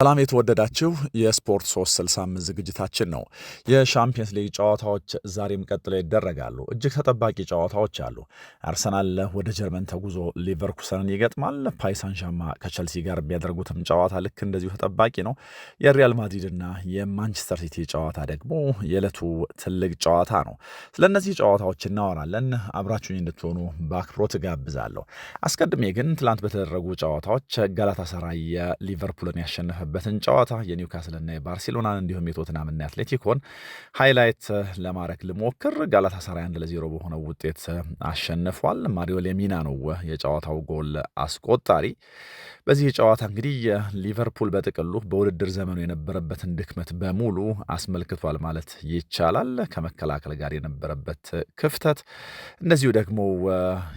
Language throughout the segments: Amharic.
ሰላም የተወደዳችሁ የስፖርት 365 ዝግጅታችን ነው። የሻምፒየንስ ሊግ ጨዋታዎች ዛሬም ቀጥለው ይደረጋሉ። እጅግ ተጠባቂ ጨዋታዎች አሉ። አርሰናል ወደ ጀርመን ተጉዞ ሊቨርኩሰንን ይገጥማል። ፓሪስ ሳን ዠርማ ከቸልሲ ጋር የሚያደርጉትም ጨዋታ ልክ እንደዚሁ ተጠባቂ ነው። የሪያል ማድሪድና የማንቸስተር ሲቲ ጨዋታ ደግሞ የዕለቱ ትልቅ ጨዋታ ነው። ስለነዚህ ጨዋታዎች እናወራለን። አብራችሁኝ እንድትሆኑ በአክብሮት ጋብዛለሁ። አስቀድሜ ግን ትላንት በተደረጉ ጨዋታዎች ጋላታሳራይ ሊቨርፑልን ያሸነፈበትን ጨዋታ የኒውካስልና የባርሴሎናን እንዲሁም የቶትናምና የአትሌቲኮን ሃይላይት ለማድረግ ልሞክር። ጋላታሳራይ 1-0 በሆነው ውጤት አሸንፏል። ማሪዮ ሌሚና ነው የጨዋታው ጎል አስቆጣሪ። በዚህ ጨዋታ እንግዲህ ሊቨርፑል በጥቅሉ በውድድር ዘመኑ የነበረበትን ድክመት በሙሉ አስመልክቷል ማለት ይቻላል። ከመከላከል ጋር የነበረበት ክፍተት፣ እንደዚሁ ደግሞ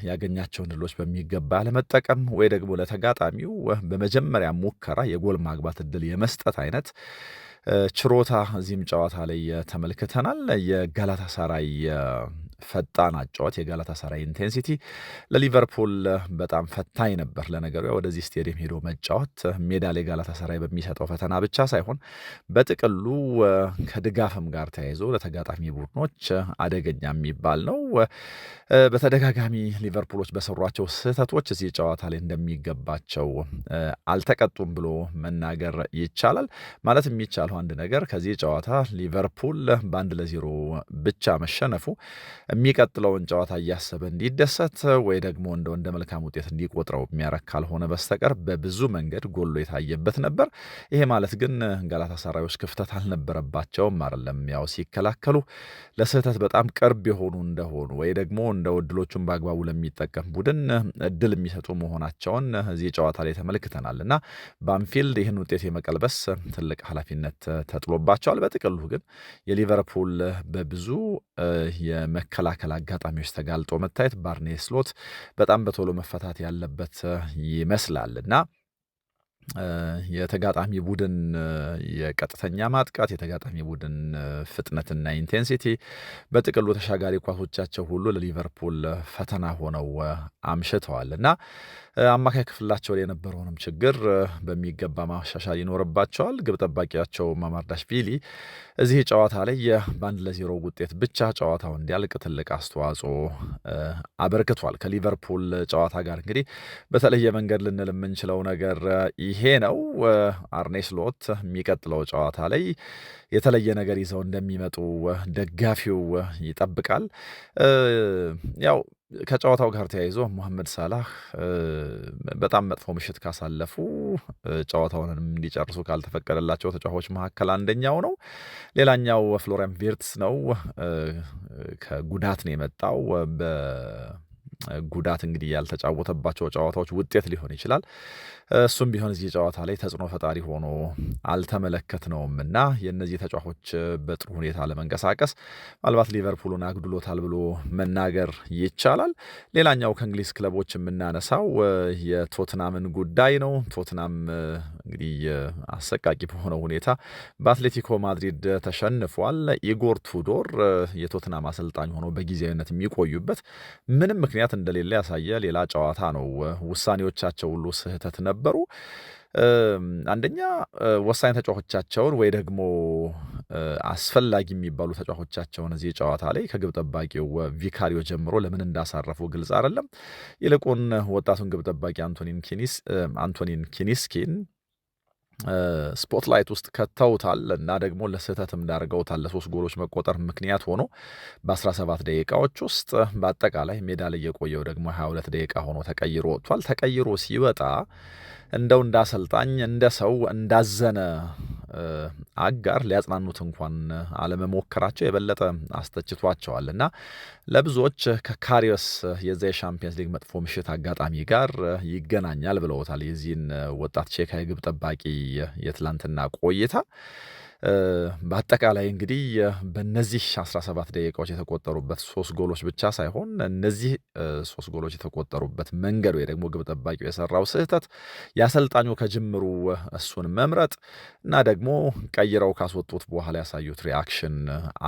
ያገኛቸውን ድሎች በሚገባ ለመጠቀም ወይ ደግሞ ለተጋጣሚው በመጀመሪያ ሙከራ የጎል ማግባት እድል የመስጠት አይነት ችሮታ እዚህም ጨዋታ ላይ ተመልክተናል። የጋላታሳራይ ፈጣን አጫወት፣ የጋላታሳራይ ኢንቴንሲቲ ለሊቨርፑል በጣም ፈታኝ ነበር። ለነገሩ ወደዚህ ስቴዲየም ሄዶ መጫወት ሜዳ ላይ ጋላታሳራይ በሚሰጠው ፈተና ብቻ ሳይሆን በጥቅሉ ከድጋፍም ጋር ተያይዞ ለተጋጣሚ ቡድኖች አደገኛ የሚባል ነው። በተደጋጋሚ ሊቨርፑሎች በሰሯቸው ስህተቶች እዚህ ጨዋታ ላይ እንደሚገባቸው አልተቀጡም ብሎ መናገር ይቻላል። ማለት የሚቻለው አንድ ነገር ከዚህ ጨዋታ ሊቨርፑል በ1-0 ብቻ መሸነፉ የሚቀጥለውን ጨዋታ እያሰበ እንዲደሰት ወይ ደግሞ እንደ መልካም ውጤት እንዲቆጥረው የሚያረግ ካልሆነ በስተቀር በብዙ መንገድ ጎሎ የታየበት ነበር። ይሄ ማለት ግን ጋላታሳራዮች ክፍተት አልነበረባቸውም አይደለም። ያው ሲከላከሉ ለስህተት በጣም ቅርብ የሆኑ እንደሆኑ ወይ ደግሞ እንደ እድሎቹን በአግባቡ ለሚጠቀም ቡድን እድል የሚሰጡ መሆናቸውን እዚህ ጨዋታ ላይ ተመልክተናል እና በአንፊልድ ይህን ውጤት የመቀልበስ ትልቅ ኃላፊነት ተጥሎባቸዋል። በጥቅሉ ግን የሊቨርፑል በብዙ የመከላከል አጋጣሚዎች ተጋልጦ መታየት በአርኔ ስሎት በጣም በቶሎ መፈታት ያለበት ይመስላል እና የተጋጣሚ ቡድን የቀጥተኛ ማጥቃት፣ የተጋጣሚ ቡድን ፍጥነትና ኢንቴንሲቲ፣ በጥቅሉ ተሻጋሪ ኳሶቻቸው ሁሉ ለሊቨርፑል ፈተና ሆነው አምሽተዋል እና አማካይ ክፍላቸው ላይ የነበረውንም ችግር በሚገባ ማሻሻል ይኖርባቸዋል። ግብ ጠባቂያቸው ማማርዳሽቪሊ እዚህ ጨዋታ ላይ በ1-0 ውጤት ብቻ ጨዋታው እንዲያልቅ ትልቅ አስተዋጽኦ አበርክቷል። ከሊቨርፑል ጨዋታ ጋር እንግዲህ በተለየ መንገድ ልንል የምንችለው ነገር ይሄ ነው። አርኔ ስሎት የሚቀጥለው ጨዋታ ላይ የተለየ ነገር ይዘው እንደሚመጡ ደጋፊው ይጠብቃል። ያው ከጨዋታው ጋር ተያይዞ መሐመድ ሳላህ በጣም መጥፎ ምሽት ካሳለፉ ጨዋታውንም እንዲጨርሱ ካልተፈቀደላቸው ተጫዋቾች መካከል አንደኛው ነው። ሌላኛው ፍሎሪያን ቪርትስ ነው። ከጉዳት ነው የመጣው። ጉዳት እንግዲህ ያልተጫወተባቸው ጨዋታዎች ውጤት ሊሆን ይችላል። እሱም ቢሆን እዚህ ጨዋታ ላይ ተጽዕኖ ፈጣሪ ሆኖ አልተመለከትነውም እና የእነዚህ ተጫዋቾች በጥሩ ሁኔታ ለመንቀሳቀስ ምናልባት ሊቨርፑልን አግድሎታል ብሎ መናገር ይቻላል። ሌላኛው ከእንግሊዝ ክለቦች የምናነሳው የቶትናምን ጉዳይ ነው። ቶትናም እንግዲህ አሰቃቂ በሆነው ሁኔታ በአትሌቲኮ ማድሪድ ተሸንፏል። ኢጎር ቱዶር የቶትናም አሰልጣኝ ሆኖ በጊዜያዊነት የሚቆዩበት ምንም ምክንያት እንደሌለ ያሳየ ሌላ ጨዋታ ነው። ውሳኔዎቻቸው ሁሉ ስህተት ነበሩ። አንደኛ ወሳኝ ተጫዋቾቻቸውን ወይ ደግሞ አስፈላጊ የሚባሉ ተጫዋቾቻቸውን እዚህ ጨዋታ ላይ ከግብ ጠባቂው ቪካሪዮ ጀምሮ ለምን እንዳሳረፉ ግልጽ አይደለም። ይልቁን ወጣቱን ግብ ጠባቂ አንቶኒን ኪኒስኪን ስፖትላይት ውስጥ ከተውታል እና ደግሞ ለስህተትም ዳርገውታል። ለ3 ጎሎች መቆጠር ምክንያት ሆኖ በ17 ደቂቃዎች ውስጥ በአጠቃላይ ሜዳ ላይ የቆየው ደግሞ 22 ደቂቃ ሆኖ ተቀይሮ ወጥቷል። ተቀይሮ ሲወጣ እንደው እንዳሰልጣኝ እንደ ሰው እንዳዘነ አጋር ሊያጽናኑት እንኳን አለመሞከራቸው የበለጠ አስተችቷቸዋል እና ለብዙዎች ከካሪዮስ የዛ የሻምፒየንስ ሊግ መጥፎ ምሽት አጋጣሚ ጋር ይገናኛል ብለውታል የዚህን ወጣት ቼካዊ ግብ ጠባቂ የትላንትና ቆይታ። በአጠቃላይ እንግዲህ በእነዚህ 17 ደቂቃዎች የተቆጠሩበት 3 ጎሎች ብቻ ሳይሆን እነዚህ 3 ጎሎች የተቆጠሩበት መንገድ ወይ ደግሞ ግብ ጠባቂው የሰራው ስህተት የአሰልጣኙ ከጅምሩ እሱን መምረጥ እና ደግሞ ቀይረው ካስወጡት በኋላ ያሳዩት ሪአክሽን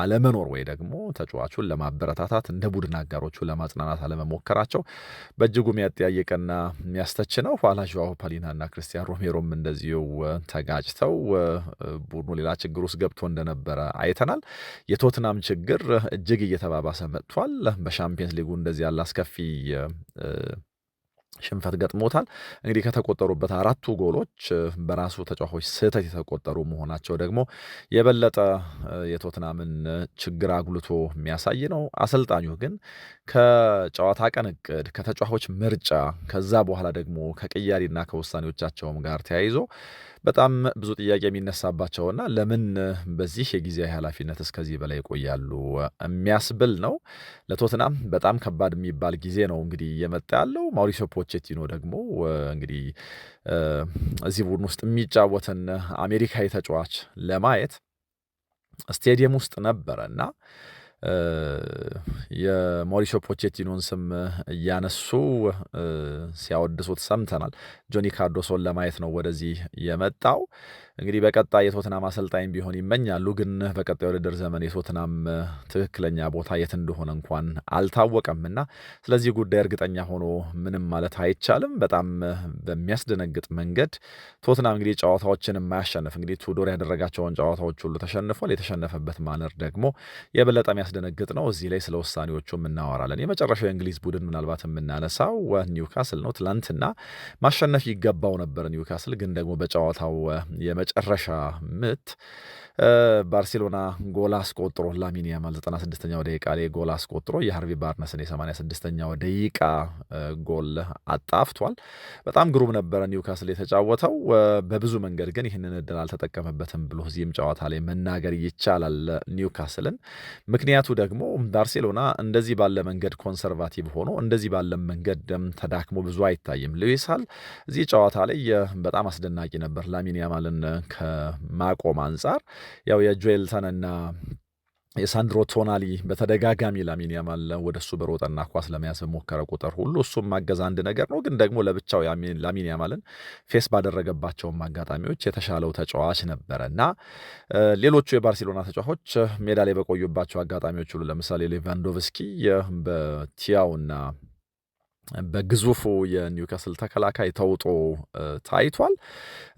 አለመኖር ወይ ደግሞ ተጫዋቹን ለማበረታታት እንደ ቡድን አጋሮቹ ለማጽናናት አለመሞከራቸው በእጅጉ የሚያጠያይቅና የሚያስተች ነው። ኋላ ዦአው ፓሊናና ክርስቲያን ሮሜሮም እንደዚሁ ተጋጭተው ቡድኑ ሌላ ችግር ውስጥ ገብቶ እንደነበረ አይተናል። የቶትናም ችግር እጅግ እየተባባሰ መጥቷል። በሻምፒየንስ ሊጉ እንደዚህ ያለ አስከፊ ሽንፈት ገጥሞታል። እንግዲህ ከተቆጠሩበት 4 ጎሎች በራሱ ተጫዋቾች ስህተት የተቆጠሩ መሆናቸው ደግሞ የበለጠ የቶትናምን ችግር አጉልቶ የሚያሳይ ነው። አሰልጣኙ ግን ከጨዋታ ቀን እቅድ፣ ከተጫዋቾች ምርጫ ከዛ በኋላ ደግሞ ከቅያሪና ከውሳኔዎቻቸውም ጋር ተያይዞ በጣም ብዙ ጥያቄ የሚነሳባቸውና ለምን በዚህ የጊዜያዊ ኃላፊነት እስከዚህ በላይ ይቆያሉ የሚያስብል ነው። ለቶትናም በጣም ከባድ የሚባል ጊዜ ነው እንግዲህ እየመጣ ያለው። ማውሪሲዮ ፖቼቲኖ ደግሞ እንግዲህ እዚህ ቡድን ውስጥ የሚጫወትን አሜሪካዊ ተጫዋች ለማየት ስቴዲየም ውስጥ ነበረና የማውሪሲዮ ፖቼቲኖን ስም እያነሱ ሲያወድሱት ሰምተናል። ጆኒ ካርዶሶን ለማየት ነው ወደዚህ የመጣው። እንግዲህ በቀጣይ የቶትናም አሰልጣኝ ቢሆን ይመኛሉ። ግን በቀጣይ ውድድር ዘመን የቶትናም ትክክለኛ ቦታ የት እንደሆነ እንኳን አልታወቀምና ስለዚህ ጉዳይ እርግጠኛ ሆኖ ምንም ማለት አይቻልም። በጣም በሚያስደነግጥ መንገድ ቶትናም እንግዲህ ጨዋታዎችን የማያሸንፍ እንግዲህ ቱዶር ያደረጋቸውን ጨዋታዎች ሁሉ ተሸንፏል። የተሸነፈበት ማነር ደግሞ የበለጠ የሚያስደነግጥ ነው። እዚህ ላይ ስለ ውሳኔዎቹም እናወራለን። የመጨረሻው የእንግሊዝ ቡድን ምናልባት የምናነሳው ኒውካስል ነው። ትላንትና ማሸነፍ ይገባው ነበር ኒውካስል፣ ግን ደግሞ በጨዋታው የመጨረሻ ምት ባርሴሎና ጎል አስቆጥሮ ላሚን ያማል 96ኛው ደቂቃ ላይ ጎል አስቆጥሮ የሃርቪ ባርነስን የ86ኛው ደቂቃ ጎል አጣፍቷል። በጣም ግሩም ነበረ ኒውካስል የተጫወተው። በብዙ መንገድ ግን ይህንን እድል አልተጠቀመበትም ብሎ እዚህም ጨዋታ ላይ መናገር ይቻላል ኒውካስልን። ምክንያቱ ደግሞ ባርሴሎና እንደዚህ ባለ መንገድ ኮንሰርቫቲቭ ሆኖ እንደዚህ ባለ መንገድ ተዳክሞ ብዙ አይታይም። ሉዊስ ሃል እዚህ ጨዋታ ላይ በጣም አስደናቂ ነበር ላሚን ያማልን ከማቆም አንጻር። ያው የጆኤልተንና የሳንድሮ ቶናሊ በተደጋጋሚ ላሚን ያማል ወደሱ በሮጠና ኳስ ለመያዝ በሞከረ ቁጥር ሁሉ እሱም ማገዝ አንድ ነገር ነው። ግን ደግሞ ለብቻው ላሚን ያማልን ፌስ ባደረገባቸውም አጋጣሚዎች የተሻለው ተጫዋች ነበረ እና ሌሎቹ የባርሴሎና ተጫዋቾች ሜዳ ላይ በቆዩባቸው አጋጣሚዎች ሁሉ ለምሳሌ ሌቫንዶቭስኪ በቲያውና በግዙፉ የኒውካስል ተከላካይ ተውጦ ታይቷል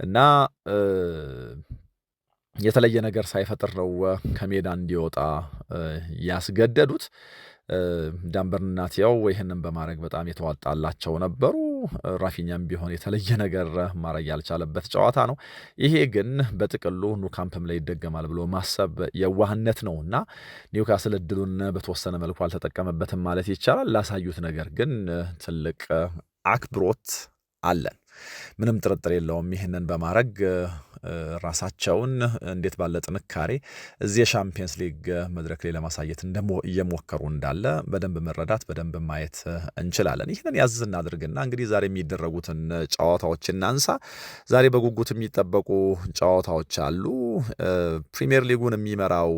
እና የተለየ ነገር ሳይፈጥር ነው ከሜዳ እንዲወጣ ያስገደዱት። ዳንበርና ቲያው ይህንን በማድረግ በጣም የተዋጣላቸው ነበሩ። ራፊኛም ቢሆን የተለየ ነገር ማድረግ ያልቻለበት ጨዋታ ነው። ይሄ ግን በጥቅሉ ኑካምፕም ላይ ይደገማል ብሎ ማሰብ የዋህነት ነውና ኒውካስል እድሉን በተወሰነ መልኩ አልተጠቀመበትም ማለት ይቻላል። ላሳዩት ነገር ግን ትልቅ አክብሮት አለን፣ ምንም ጥርጥር የለውም። ይህንን በማድረግ ራሳቸውን እንዴት ባለ ጥንካሬ እዚህ የሻምፒየንስ ሊግ መድረክ ላይ ለማሳየት እየሞከሩ እንዳለ በደንብ መረዳት በደንብ ማየት እንችላለን። ይህንን ያዝ እናድርግና እንግዲህ ዛሬ የሚደረጉትን ጨዋታዎች እናንሳ። ዛሬ በጉጉት የሚጠበቁ ጨዋታዎች አሉ። ፕሪሚየር ሊጉን የሚመራው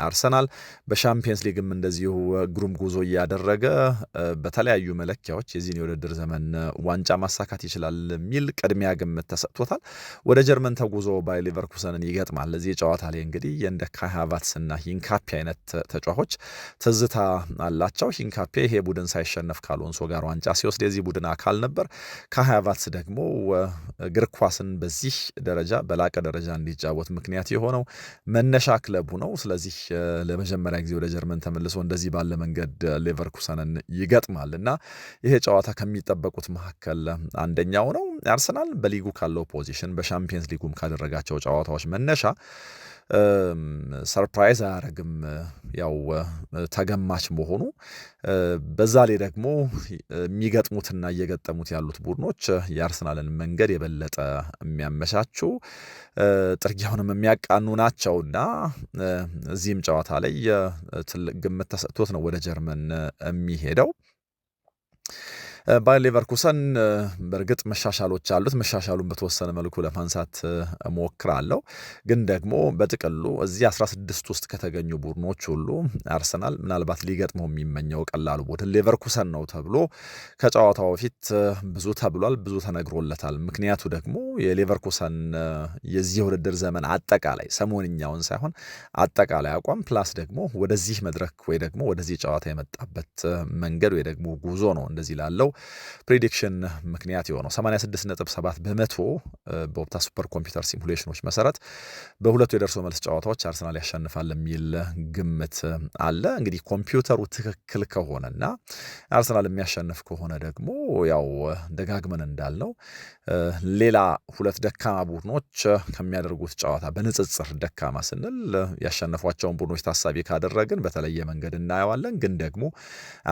አርሰናል በሻምፒየንስ ሊግም እንደዚሁ ግሩም ጉዞ እያደረገ በተለያዩ መለኪያዎች የዚህን የውድድር ዘመን ዋንጫ ማሳካት ይችላል የሚል ቅድሚያ ግምት ተሰጥቶታል። ወደ ጀርመን ተጉዞ ባየር ሌቨርኩሰንን ይገጥማል። ለዚህ ጨዋታ ላይ እንግዲህ እንደ ካይ ሃቨርትዝ እና ሂንካፔ አይነት ተጫዋቾች ትዝታ አላቸው። ሂንካፔ ይሄ ቡድን ሳይሸነፍ ከአሎንሶ ጋር ዋንጫ ሲወስድ የዚህ ቡድን አካል ነበር። ካይ ሃቨርትዝ ደግሞ እግር ኳስን በዚህ ደረጃ በላቀ ደረጃ እንዲጫወት ምክንያት የሆነው መነሻ ክለቡ ነው። ስለዚህ ለመጀመሪያ ጊዜ ወደ ጀርመን ተመልሶ እንደዚህ ባለ መንገድ ሌቨርኩሰንን ይገጥማል እና ይሄ ጨዋታ ከሚጠበቁት መካከል አንደኛው ነው። አርሰናል በሊጉ ካለው ፖዚሽን በሻምፒየንስ ሊጉም ካደረጋቸው ጨዋታዎች መነሻ ሰርፕራይዝ አያደርግም። ያው ተገማች መሆኑ በዛ ላይ ደግሞ የሚገጥሙትና እየገጠሙት ያሉት ቡድኖች የአርሰናልን መንገድ የበለጠ የሚያመቻቹ ጥርጊያውንም የሚያቃኑ ናቸውና እዚህም ጨዋታ ላይ ትልቅ ግምት ተሰጥቶት ነው ወደ ጀርመን የሚሄደው። ባየር ሌቨርኩሰን በእርግጥ መሻሻሎች አሉት። መሻሻሉን በተወሰነ መልኩ ለማንሳት እሞክራለሁ። ግን ደግሞ በጥቅሉ እዚህ 16 ውስጥ ከተገኙ ቡድኖች ሁሉ አርሰናል ምናልባት ሊገጥመው የሚመኘው ቀላሉ ቡድን ሌቨርኩሰን ነው ተብሎ ከጨዋታው በፊት ብዙ ተብሏል፣ ብዙ ተነግሮለታል። ምክንያቱ ደግሞ የሌቨርኩሰን የዚህ የውድድር ዘመን አጠቃላይ ሰሞንኛውን ሳይሆን አጠቃላይ አቋም ፕላስ ደግሞ ወደዚህ መድረክ ወይ ደግሞ ወደዚህ ጨዋታ የመጣበት መንገድ ወይ ደግሞ ጉዞ ነው እንደዚህ ላለው ፕሬዲክሽን ምክንያት የሆነው 86.7 በመቶ በኦፕታ ሱፐር ኮምፒውተር ሲሙሌሽኖች መሰረት በሁለቱ የደርሶ መልስ ጨዋታዎች አርሰናል ያሸንፋል የሚል ግምት አለ። እንግዲህ ኮምፒውተሩ ትክክል ከሆነና አርሰናል የሚያሸንፍ ከሆነ ደግሞ ያው ደጋግመን እንዳልነው ሌላ ሁለት ደካማ ቡድኖች ከሚያደርጉት ጨዋታ በንጽጽር ደካማ ስንል ያሸነፏቸውን ቡድኖች ታሳቢ ካደረግን በተለየ መንገድ እናየዋለን። ግን ደግሞ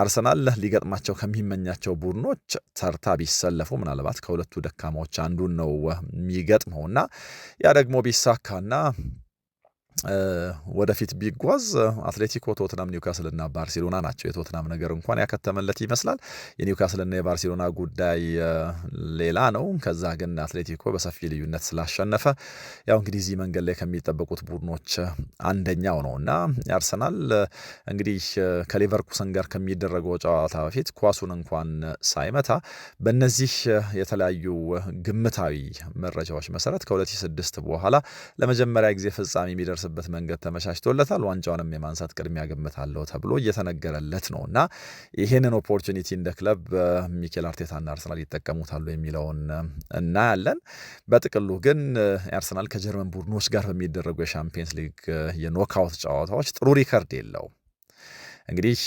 አርሰናል ሊገጥማቸው ከሚመኛቸው ቡድኖች ተርታ ቢሰለፉ ምናልባት ከሁለቱ ደካማዎች አንዱን ነው የሚገጥመውና ያ ደግሞ ቢሳካና ወደፊት ቢጓዝ አትሌቲኮ፣ ቶትናም፣ ኒውካስልና ባርሴሎና ናቸው። የቶትናም ነገር እንኳን ያከተመለት ይመስላል። የኒውካስልና የባርሴሎና ጉዳይ ሌላ ነው። ከዛ ግን አትሌቲኮ በሰፊ ልዩነት ስላሸነፈ ያው እንግዲህ እዚህ መንገድ ላይ ከሚጠበቁት ቡድኖች አንደኛው ነው እና አርሰናል እንግዲህ ከሌቨርኩሰን ጋር ከሚደረገው ጨዋታ በፊት ኳሱን እንኳን ሳይመታ በእነዚህ የተለያዩ ግምታዊ መረጃዎች መሰረት ከ2006 በኋላ ለመጀመሪያ ጊዜ ፍጻሜ የሚደርስ በት መንገድ ተመቻችቶለታል። ዋንጫውንም የማንሳት ቅድሚያ ገምታለሁ ተብሎ እየተነገረለት ነው እና ይሄንን ኦፖርቹኒቲ እንደ ክለብ ሚኬል አርቴታና አርሰናል ይጠቀሙታሉ የሚለውን እናያለን። በጥቅሉ ግን አርሰናል ከጀርመን ቡድኖች ጋር በሚደረጉ የሻምፒየንስ ሊግ የኖክአውት ጨዋታዎች ጥሩ ሪከርድ የለውም። እንግዲህ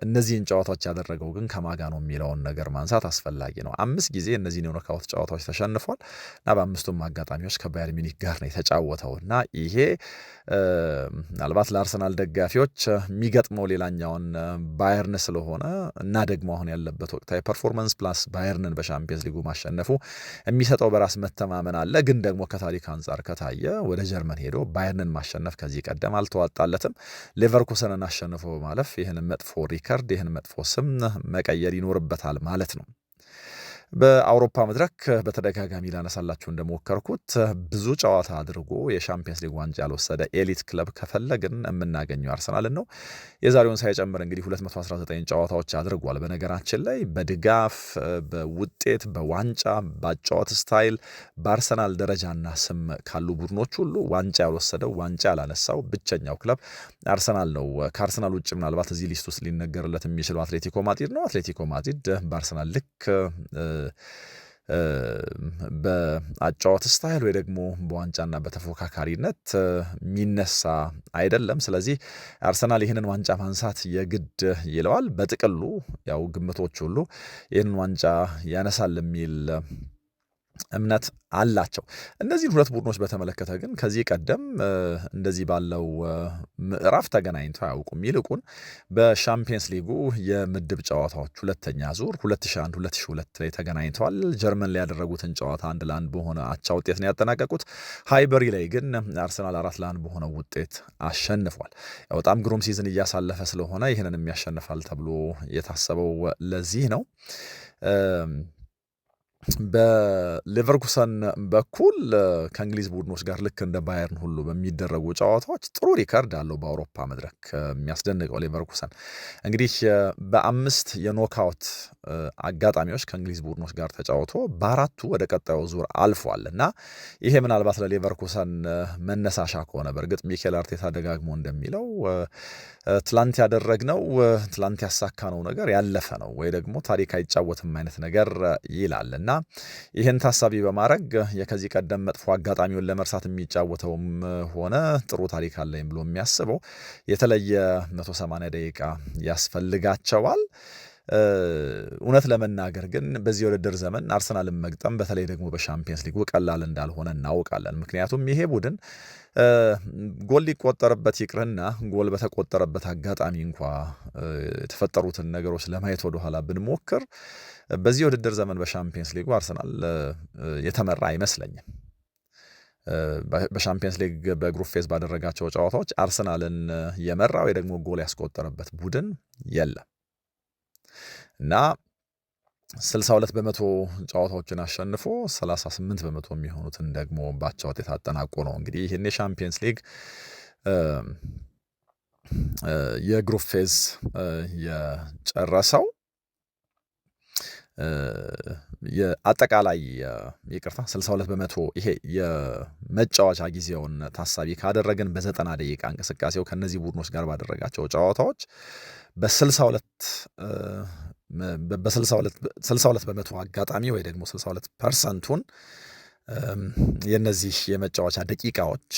እነዚህን ጨዋታዎች ያደረገው ግን ከማጋ ነው የሚለውን ነገር ማንሳት አስፈላጊ ነው። 5 ጊዜ እነዚህን የኖክአውት ጨዋታዎች ተሸንፏል እና በአምስቱም አጋጣሚዎች ከባየር ሚኒክ ጋር ነው የተጫወተው እና ይሄ ምናልባት ለአርሰናል ደጋፊዎች የሚገጥመው ሌላኛውን ባየርን ስለሆነ እና ደግሞ አሁን ያለበት ወቅታዊ ፐርፎርማንስ ፕላስ ባየርንን በሻምፒየንስ ሊጉ ማሸነፉ የሚሰጠው በራስ መተማመን አለ። ግን ደግሞ ከታሪክ አንጻር ከታየ ወደ ጀርመን ሄዶ ባየርንን ማሸነፍ ከዚህ ቀደም አልተዋጣለትም። ሌቨርኩሰንን አሸንፎ ማለፍ ይህን መጥፎ ሪከርድ ይህን መጥፎ ስም መቀየር ይኖርበታል ማለት ነው። በአውሮፓ መድረክ በተደጋጋሚ ላነሳላችሁ እንደሞከርኩት ብዙ ጨዋታ አድርጎ የሻምፒየንስ ሊግ ዋንጫ ያልወሰደ ኤሊት ክለብ ከፈለግን የምናገኘው አርሰናልን ነው። የዛሬውን ሳይጨምር እንግዲህ 219 ጨዋታዎች አድርጓል። በነገራችን ላይ በድጋፍ በውጤት በዋንጫ በአጫወት ስታይል በአርሰናል ደረጃና ስም ካሉ ቡድኖች ሁሉ ዋንጫ ያልወሰደው ዋንጫ ያላነሳው ብቸኛው ክለብ አርሰናል ነው። ከአርሰናል ውጭ ምናልባት እዚህ ሊስት ውስጥ ሊነገርለት የሚችለው አትሌቲኮ ማድሪድ ነው። አትሌቲኮ ማድሪድ በአርሰናል ልክ በአጫወት ስታይል ወይ ደግሞ በዋንጫና በተፎካካሪነት የሚነሳ አይደለም። ስለዚህ አርሰናል ይህንን ዋንጫ ማንሳት የግድ ይለዋል። በጥቅሉ ያው ግምቶች ሁሉ ይህንን ዋንጫ ያነሳል የሚል እምነት አላቸው። እነዚህን ሁለት ቡድኖች በተመለከተ ግን ከዚህ ቀደም እንደዚህ ባለው ምዕራፍ ተገናኝተው አያውቁም። ይልቁን በሻምፒየንስ ሊጉ የምድብ ጨዋታዎች ሁለተኛ ዙር 2001 2002 ላይ ተገናኝተዋል። ጀርመን ላይ ያደረጉትን ጨዋታ 1-1 በሆነ አቻ ውጤት ነው ያጠናቀቁት። ሃይበሪ ላይ ግን አርሰናል 4-1 በሆነ ውጤት አሸንፏል። በጣም ግሩም ሲዝን እያሳለፈ ስለሆነ ይህንን የሚያሸንፋል ተብሎ የታሰበው ለዚህ ነው። በሌቨርኩሰን በኩል ከእንግሊዝ ቡድኖች ጋር ልክ እንደ ባየርን ሁሉ በሚደረጉ ጨዋታዎች ጥሩ ሪከርድ አለው በአውሮፓ መድረክ። የሚያስደንቀው ሌቨርኩሰን እንግዲህ በ5 የኖክአውት አጋጣሚዎች ከእንግሊዝ ቡድኖች ጋር ተጫውቶ በ4ቱ ወደ ቀጣዩ ዙር አልፏል እና ይሄ ምናልባት ለሌቨርኩሰን መነሳሻ ከሆነ በእርግጥ ሚኬል አርቴታ ደጋግሞ እንደሚለው ትላንት ያደረግነው ትላንት ያሳካነው ነገር ያለፈ ነው ወይ ደግሞ ታሪክ አይጫወትም አይነት ነገር ይላል እና ይህን ታሳቢ በማድረግ የከዚህ ቀደም መጥፎ አጋጣሚውን ለመርሳት የሚጫወተውም ሆነ ጥሩ ታሪክ አለኝ ብሎ የሚያስበው የተለየ 180 ደቂቃ ያስፈልጋቸዋል። እውነት ለመናገር ግን በዚህ የውድድር ዘመን አርሰናልን መግጠም በተለይ ደግሞ በሻምፒየንስ ሊጉ ቀላል እንዳልሆነ እናውቃለን። ምክንያቱም ይሄ ቡድን ጎል ሊቆጠርበት ይቅርና ጎል በተቆጠረበት አጋጣሚ እንኳ የተፈጠሩትን ነገሮች ለማየት ወደኋላ ብንሞክር በዚህ የውድድር ዘመን በሻምፒየንስ ሊጉ አርሰናል የተመራ አይመስለኝም። በሻምፒየንስ ሊግ በግሩፕ ፌዝ ባደረጋቸው ጨዋታዎች አርሰናልን የመራ ወይ ደግሞ ጎል ያስቆጠረበት ቡድን የለም እና 62 በመቶ ጨዋታዎችን አሸንፎ 38 በመቶ የሚሆኑትን ደግሞ ባቻ ውጤት አጠናቆ ነው እንግዲህ ይህን የሻምፒየንስ ሊግ የግሩፕ ፌዝ የጨረሰው። የአጠቃላይ ይቅርታ 62 በመቶ ይሄ የመጫወቻ ጊዜውን ታሳቢ ካደረግን በ90 ደቂቃ እንቅስቃሴው ከነዚህ ቡድኖች ጋር ባደረጋቸው ጨዋታዎች በ62 በመቶ አጋጣሚ ወይ ደግሞ 62%ን የነዚህ የመጫወቻ ደቂቃዎች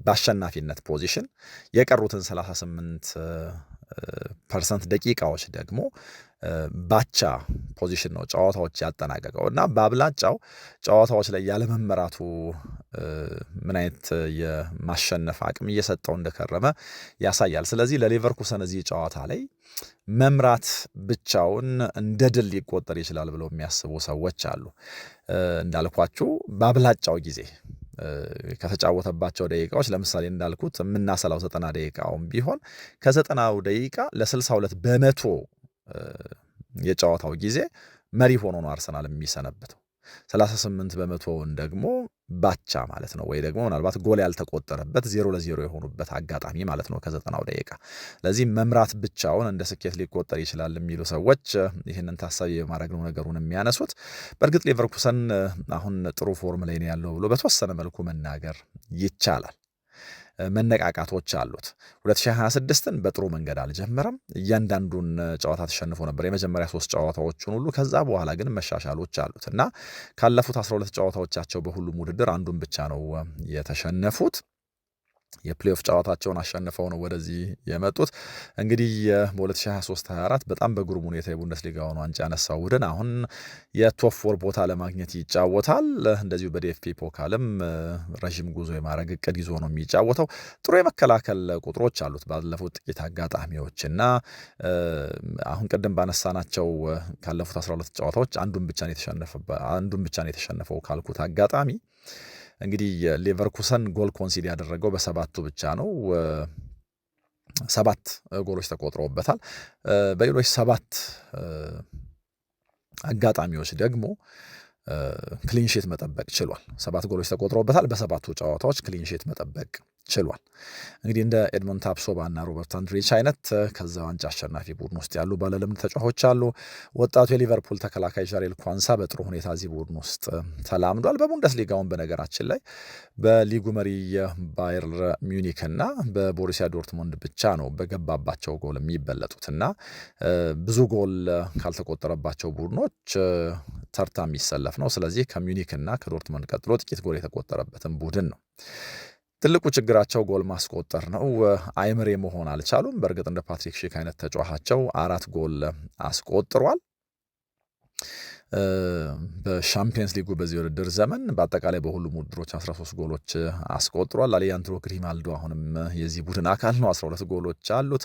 በአሸናፊነት ፖዚሽን የቀሩትን 38% ደቂቃዎች ደግሞ ባቻ ፖዚሽን ነው ጨዋታዎች ያጠናቀቀው እና በአብላጫው ጨዋታዎች ላይ ያለመመራቱ ምን አይነት የማሸነፍ አቅም እየሰጠው እንደከረመ ያሳያል። ስለዚህ ለሌቨርኩሰን እዚህ ጨዋታ ላይ መምራት ብቻውን እንደ ድል ሊቆጠር ይችላል ብለው የሚያስቡ ሰዎች አሉ። እንዳልኳችሁ በአብላጫው ጊዜ ከተጫወተባቸው ደቂቃዎች ለምሳሌ እንዳልኩት የምናሰላው 90 ደቂቃውን ቢሆን ከ90 ደቂቃ ለ62 በመቶ የጨዋታው ጊዜ መሪ ሆኖ ነው አርሰናል የሚሰነበተው። 38 በመቶውን ደግሞ ባቻ ማለት ነው፣ ወይ ደግሞ ምናልባት ጎል ያልተቆጠረበት 0-0 የሆኑበት አጋጣሚ ማለት ነው ከ90 ደቂቃ። ለዚህ መምራት ብቻውን እንደ ስኬት ሊቆጠር ይችላል የሚሉ ሰዎች ይህንን ታሳቢ በማድረግ ነው ነገሩን የሚያነሱት። በእርግጥ ሌቨርኩሰን አሁን ጥሩ ፎርም ላይ ነው ያለው ብሎ በተወሰነ መልኩ መናገር ይቻላል። መነቃቃቶች አሉት። 2026ን በጥሩ መንገድ አልጀመረም። እያንዳንዱን ጨዋታ ተሸንፎ ነበር የመጀመሪያ 3 ጨዋታዎቹን ሁሉ። ከዛ በኋላ ግን መሻሻሎች አሉት እና ካለፉት 12 ጨዋታዎቻቸው በሁሉም ውድድር አንዱን ብቻ ነው የተሸነፉት። የፕሌኦፍ ጨዋታቸውን አሸንፈው ነው ወደዚህ የመጡት። እንግዲህ በ2023-24 በጣም በግሩም ሁኔታ የቡንደስሊጋውን ዋንጫ ያነሳው ቡድን አሁን የቶፕ 4 ቦታ ለማግኘት ይጫወታል። እንደዚሁ በዲኤፍቢ ፖካልም ረዥም ጉዞ የማድረግ እቅድ ይዞ ነው የሚጫወተው። ጥሩ የመከላከል ቁጥሮች አሉት ባለፉት ጥቂት አጋጣሚዎች እና አሁን ቅድም ባነሳናቸው ካለፉት 12 ጨዋታዎች አንዱን ብቻ ነው የተሸነፈው ካልኩት አጋጣሚ እንግዲህ ሌቨርኩሰን ጎል ኮንሲድ ያደረገው በ7ቱ ብቻ ነው። 7 ጎሎች ተቆጥረውበታል። በሌሎች 7 አጋጣሚዎች ደግሞ ክሊንሺት መጠበቅ ችሏል። 7 ጎሎች ተቆጥረውበታል። በ7ቱ ጨዋታዎች ክሊንሺት መጠበቅ ችሏል። እንግዲህ እንደ ኤድሞንድ ታፕሶባና ሮበርት አንድሪች አይነት ከዛ ዋንጫ አሸናፊ ቡድን ውስጥ ያሉ ባለልምድ ተጫዋቾች አሉ። ወጣቱ የሊቨርፑል ተከላካይ ጃሬል ኳንሳ በጥሩ ሁኔታ እዚህ ቡድን ውስጥ ተላምዷል። በቡንደስሊጋውን በነገራችን ላይ በሊጉ መሪ ባየር ሚዩኒክ እና በቦሩሲያ ዶርትሙንድ ብቻ ነው በገባባቸው ጎል የሚበለጡት እና ብዙ ጎል ካልተቆጠረባቸው ቡድኖች ተርታ የሚሰለፍ ነው። ስለዚህ ከሚዩኒክ እና ከዶርትሙንድ ቀጥሎ ጥቂት ጎል የተቆጠረበትን ቡድን ነው። ትልቁ ችግራቸው ጎል ማስቆጠር ነው። አይምሬ መሆን አልቻሉም። በእርግጥ እንደ ፓትሪክ ሺክ አይነት ተጫዋቻቸው 4 ጎል አስቆጥሯል። በሻምፒየንስ ሊጉ በዚህ ውድድር ዘመን በአጠቃላይ በሁሉም ውድድሮች 13 ጎሎች አስቆጥሯል። አሌያንድሮ ግሪማልዶ አሁንም የዚህ ቡድን አካል ነው። 12 ጎሎች አሉት።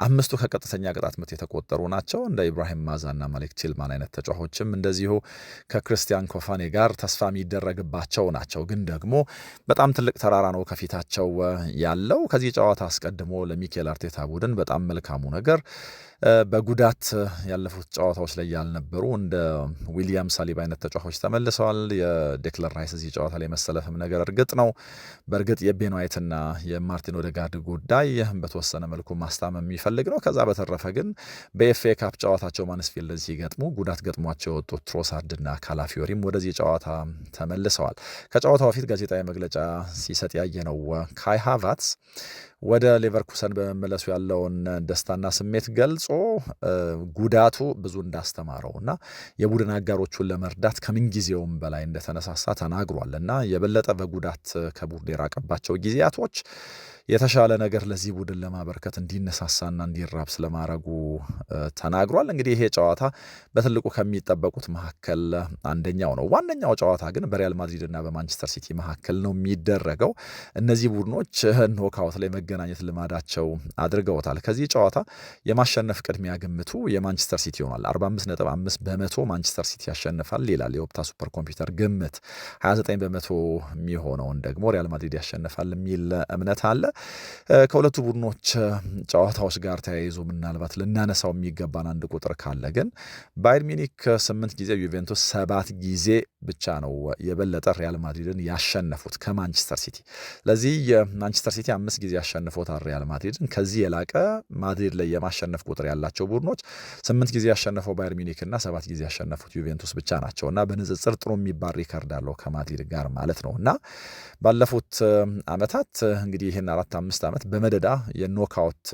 5ቱ ከቀጥተኛ ቅጣት ምት የተቆጠሩ ናቸው። እንደ ኢብራሂም ማዛና ማሌክ ቲልማን አይነት ተጫዋቾችም እንደዚሁ ከክርስቲያን ኮፋኔ ጋር ተስፋ የሚደረግባቸው ናቸው። ግን ደግሞ በጣም ትልቅ ተራራ ነው ከፊታቸው ያለው። ከዚህ ጨዋታ አስቀድሞ ለሚኬል አርቴታ ቡድን በጣም መልካሙ ነገር በጉዳት ያለፉት ጨዋታዎች ላይ ያልነበሩ እንደ ዊሊያም ሳሊባ አይነት ተጫዋቾች ተመልሰዋል። የዴክለር ራይስ እዚህ ጨዋታ ላይ መሰለፍም ነገር እርግጥ ነው። በእርግጥ የቤን ዋይትና የማርቲን ኦዴጋርድ ጉዳይ በተወሰነ መልኩ ማስታመም የሚፈልግ ነው። ከዛ በተረፈ ግን በኤፍኤ ካፕ ጨዋታቸው ማንስፊልድን ሲገጥሙ ጉዳት ገጥሟቸው የወጡት ትሮሳርድና ካላፊዮሪም ወደዚህ ጨዋታ ተመልሰዋል። ከጨዋታው በፊት ጋዜጣዊ መግለጫ ሲሰጥ ያየነው ካይ ሃቨርትዝ ወደ ሌቨርኩሰን በመመለሱ ያለውን ደስታና ስሜት ገልጾ ጉዳቱ ብዙ እንዳስተማረው እና የቡድን አጋሮቹን ለመርዳት ከምንጊዜውም በላይ እንደተነሳሳ ተናግሯል እና የበለጠ በጉዳት ከቡድን የራቀባቸው ጊዜያቶች የተሻለ ነገር ለዚህ ቡድን ለማበርከት እንዲነሳሳና እንዲራብ ስለማድረጉ ተናግሯል። እንግዲህ ይሄ ጨዋታ በትልቁ ከሚጠበቁት መካከል አንደኛው ነው። ዋነኛው ጨዋታ ግን በሪያል ማድሪድ እና በማንቸስተር ሲቲ መካከል ነው የሚደረገው። እነዚህ ቡድኖች ኖክአውት ላይ መገናኘት ልማዳቸው አድርገውታል። ከዚህ ጨዋታ የማሸነፍ ቅድሚያ ግምቱ የማንቸስተር ሲቲ ይሆናል። 45.5 በመቶ ማንቸስተር ሲቲ ያሸንፋል ይላል የኦፕታ ሱፐር ኮምፒውተር ግምት። 29 በመቶ የሚሆነውን ደግሞ ሪያል ማድሪድ ያሸንፋል የሚል እምነት አለ። ከሁለቱ ቡድኖች ጨዋታዎች ጋር ተያይዞ ምናልባት ልናነሳው የሚገባን አንድ ቁጥር ካለ ግን ባየር ሚኒክ 8 ጊዜ፣ ዩቬንቱስ 7 ጊዜ ብቻ ነው የበለጠ ሪያል ማድሪድን ያሸነፉት ከማንቸስተር ሲቲ። ስለዚህ የማንቸስተር ሲቲ 5 ጊዜ ያሸንፎታል ሪያል ማድሪድን። ከዚህ የላቀ ማድሪድ ላይ የማሸነፍ ቁጥር ያላቸው ቡድኖች 8 ጊዜ ያሸነፈው ባየር ሚኒክ እና 7 ጊዜ ያሸነፉት ዩቬንቱስ ብቻ ናቸው እና በንጽጽር ጥሩ የሚባል ሪከርድ አለው ከማድሪድ ጋር ማለት ነው። እና ባለፉት ዓመታት እንግዲህ ይህን 4-5 ዓመት በመደዳ የኖካውት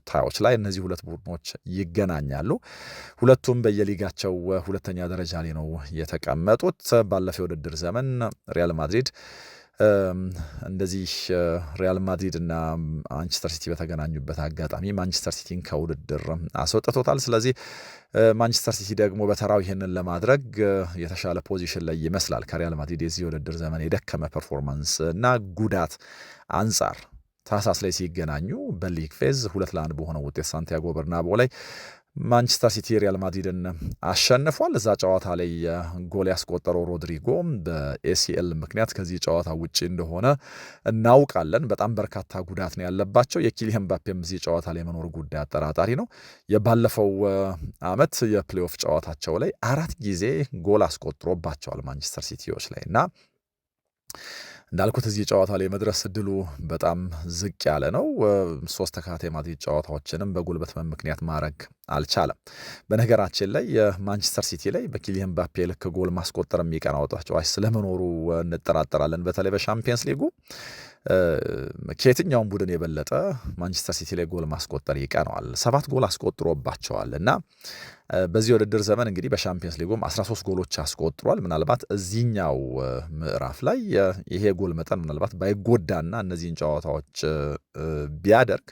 ታዮች ላይ እነዚህ ሁለት ቡድኖች ይገናኛሉ። ሁለቱም በየሊጋቸው ሁለተኛ ደረጃ ላይ ነው የተቀመጡት። ባለፈው የውድድር ዘመን ሪያል ማድሪድ እንደዚህ ሪያል ማድሪድ እና ማንቸስተር ሲቲ በተገናኙበት አጋጣሚ ማንቸስተር ሲቲን ከውድድር አስወጥቶታል። ስለዚህ ማንቸስተር ሲቲ ደግሞ በተራው ይህንን ለማድረግ የተሻለ ፖዚሽን ላይ ይመስላል ከሪያል ማድሪድ የዚህ የውድድር ዘመን የደከመ ፐርፎርማንስ እና ጉዳት አንጻር። ታህሳስ ላይ ሲገናኙ በሊግ ፌዝ 2-1 በሆነ ውጤት ሳንቲያጎ በርናቦ ላይ ማንቸስተር ሲቲ ሪያል ማድሪድን አሸንፏል። እዛ ጨዋታ ላይ ጎል ያስቆጠረው ሮድሪጎ በኤሲኤል ምክንያት ከዚህ ጨዋታ ውጪ እንደሆነ እናውቃለን። በጣም በርካታ ጉዳት ነው ያለባቸው። የኪሊያን ምባፔም እዚህ ጨዋታ ላይ መኖር ጉዳይ አጠራጣሪ ነው። የባለፈው ዓመት የፕሌኦፍ ጨዋታቸው ላይ 4 ጊዜ ጎል አስቆጥሮባቸዋል ማንቸስተር ሲቲዎች ላይ እና እንዳልኩት እዚህ ጨዋታ ላይ መድረስ እድሉ በጣም ዝቅ ያለ ነው። 3 ተከታታይ ማድሪድ ጨዋታዎችንም በጉልበት ምክንያት ማድረግ አልቻለም። በነገራችን ላይ የማንቸስተር ሲቲ ላይ በኪሊያን ምባፔ ልክ ጎል ማስቆጠር የሚቀናው ተጫዋች ስለመኖሩ እንጠራጠራለን። በተለይ በሻምፒየንስ ሊጉ ከየትኛውም ቡድን የበለጠ ማንቸስተር ሲቲ ላይ ጎል ማስቆጠር ይቀነዋል። 7 ጎል አስቆጥሮባቸዋል እና በዚህ ውድድር ዘመን እንግዲህ በሻምፒየንስ ሊጉም 13 ጎሎች አስቆጥሯል። ምናልባት እዚህኛው ምዕራፍ ላይ ይሄ ጎል መጠን ምናልባት ባይጎዳና እነዚህን ጨዋታዎች ቢያደርግ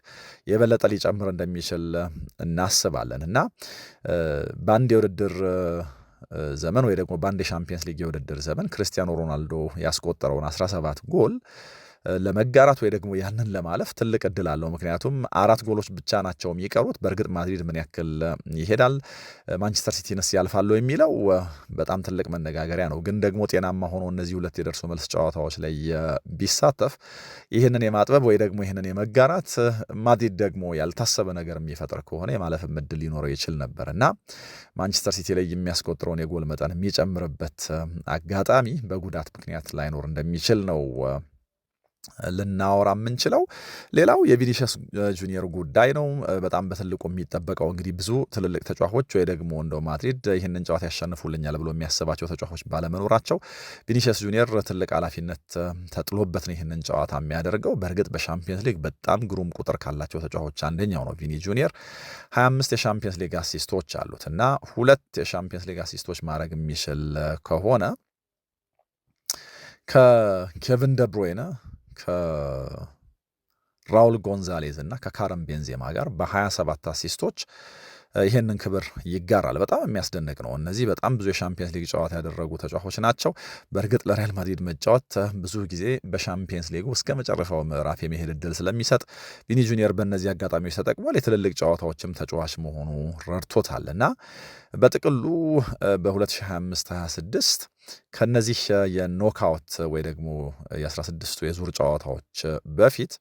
የበለጠ ሊጨምር እንደሚችል እናስባለን እና በአንድ የውድድር ዘመን ወይ ደግሞ በአንድ የሻምፒየንስ ሊግ የውድድር ዘመን ክርስቲያኖ ሮናልዶ ያስቆጠረውን 17 ጎል ለመጋራት ወይ ደግሞ ያንን ለማለፍ ትልቅ እድል አለው። ምክንያቱም 4 ጎሎች ብቻ ናቸው የሚቀሩት። በእርግጥ ማድሪድ ምን ያክል ይሄዳል፣ ማንቸስተር ሲቲንስ ያልፋሉ የሚለው በጣም ትልቅ መነጋገሪያ ነው። ግን ደግሞ ጤናማ ሆኖ እነዚህ ሁለት የደርሶ መልስ ጨዋታዎች ላይ ቢሳተፍ ይህንን የማጥበብ ወይ ደግሞ ይህንን የመጋራት ማድሪድ ደግሞ ያልታሰበ ነገር የሚፈጥር ከሆነ የማለፍ እድል ሊኖረው ይችል ነበር እና ማንቸስተር ሲቲ ላይ የሚያስቆጥረውን የጎል መጠን የሚጨምርበት አጋጣሚ በጉዳት ምክንያት ላይኖር እንደሚችል ነው ልናወራ የምንችለው። ሌላው የቪኒሺየስ ጁኒየር ጉዳይ ነው። በጣም በትልቁ የሚጠበቀው እንግዲህ ብዙ ትልልቅ ተጫዋቾች ወይ ደግሞ እንደው ማድሪድ ይህንን ጨዋታ ያሸንፉልኛል ብሎ የሚያስባቸው ተጫዋቾች ባለመኖራቸው ቪኒሺየስ ጁኒየር ትልቅ ኃላፊነት ተጥሎበት ነው ይህንን ጨዋታ የሚያደርገው። በእርግጥ በሻምፒየንስ ሊግ በጣም ግሩም ቁጥር ካላቸው ተጫዋቾች አንደኛው ነው ቪኒ ጁኒየር። 25 የሻምፒየንስ ሊግ አሲስቶች አሉት እና 2 የሻምፒየንስ ሊግ አሲስቶች ማድረግ የሚችል ከሆነ ከኬቪን ደብሮይነ ከራውል ጎንዛሌዝ እና ከካረም ቤንዜማ ጋር በ27 አሲስቶች ይህንን ክብር ይጋራል። በጣም የሚያስደንቅ ነው። እነዚህ በጣም ብዙ የሻምፒየንስ ሊግ ጨዋታ ያደረጉ ተጫዋቾች ናቸው። በእርግጥ ለሪያል ማድሪድ መጫወት ብዙ ጊዜ በሻምፒየንስ ሊጉ እስከ መጨረሻው ምዕራፍ የመሄድ እድል ስለሚሰጥ ቪኒ ጁኒየር በእነዚህ አጋጣሚዎች ተጠቅሟል። የትልልቅ ጨዋታዎችም ተጫዋች መሆኑ ረድቶታል እና በጥቅሉ በ2025-26 ከነዚህ የኖካውት ወይ ደግሞ የ16ቱ የዙር ጨዋታዎች በፊት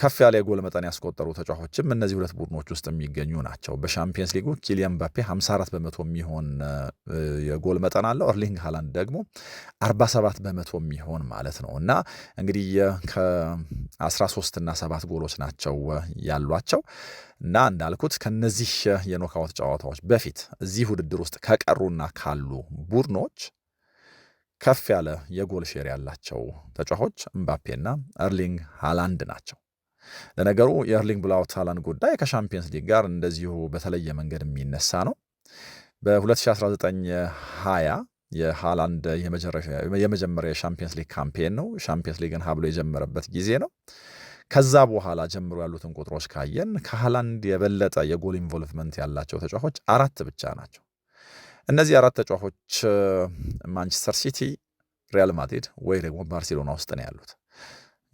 ከፍ ያለ የጎል መጠን ያስቆጠሩ ተጫዋቾችም እነዚህ ሁለት ቡድኖች ውስጥ የሚገኙ ናቸው። በሻምፒየንስ ሊጉ ኪሊያን ምባፔ 54 በመቶ የሚሆን የጎል መጠን አለው። ኤርሊንግ ሃላንድ ደግሞ 47 በመቶ የሚሆን ማለት ነው እና እንግዲህ ከ13 እና 7 ጎሎች ናቸው ያሏቸው እና እንዳልኩት ከነዚህ የኖካውት ጨዋታዎች በፊት እዚህ ውድድር ውስጥ ከቀሩና ካሉ ቡድኖች ከፍ ያለ የጎል ሼር ያላቸው ተጫዋቾች ምባፔና ኤርሊንግ ሃላንድ ናቸው። ለነገሩ የኤርሊንግ ብራውት ሃላንድ ጉዳይ ከሻምፒየንስ ሊግ ጋር እንደዚሁ በተለየ መንገድ የሚነሳ ነው። በ2019-20 የሃላንድ የመጀመሪያ የሻምፒየንስ ሊግ ካምፔን ነው። ሻምፒየንስ ሊግን ሀብሎ የጀመረበት ጊዜ ነው። ከዛ በኋላ ጀምሮ ያሉትን ቁጥሮች ካየን ከሃላንድ የበለጠ የጎል ኢንቮልቭመንት ያላቸው ተጫዋቾች 4 ብቻ ናቸው። እነዚህ 4 ተጫዋቾች ማንቸስተር ሲቲ፣ ሪያል ማድሪድ ወይ ደግሞ ባርሴሎና ውስጥ ነው ያሉት።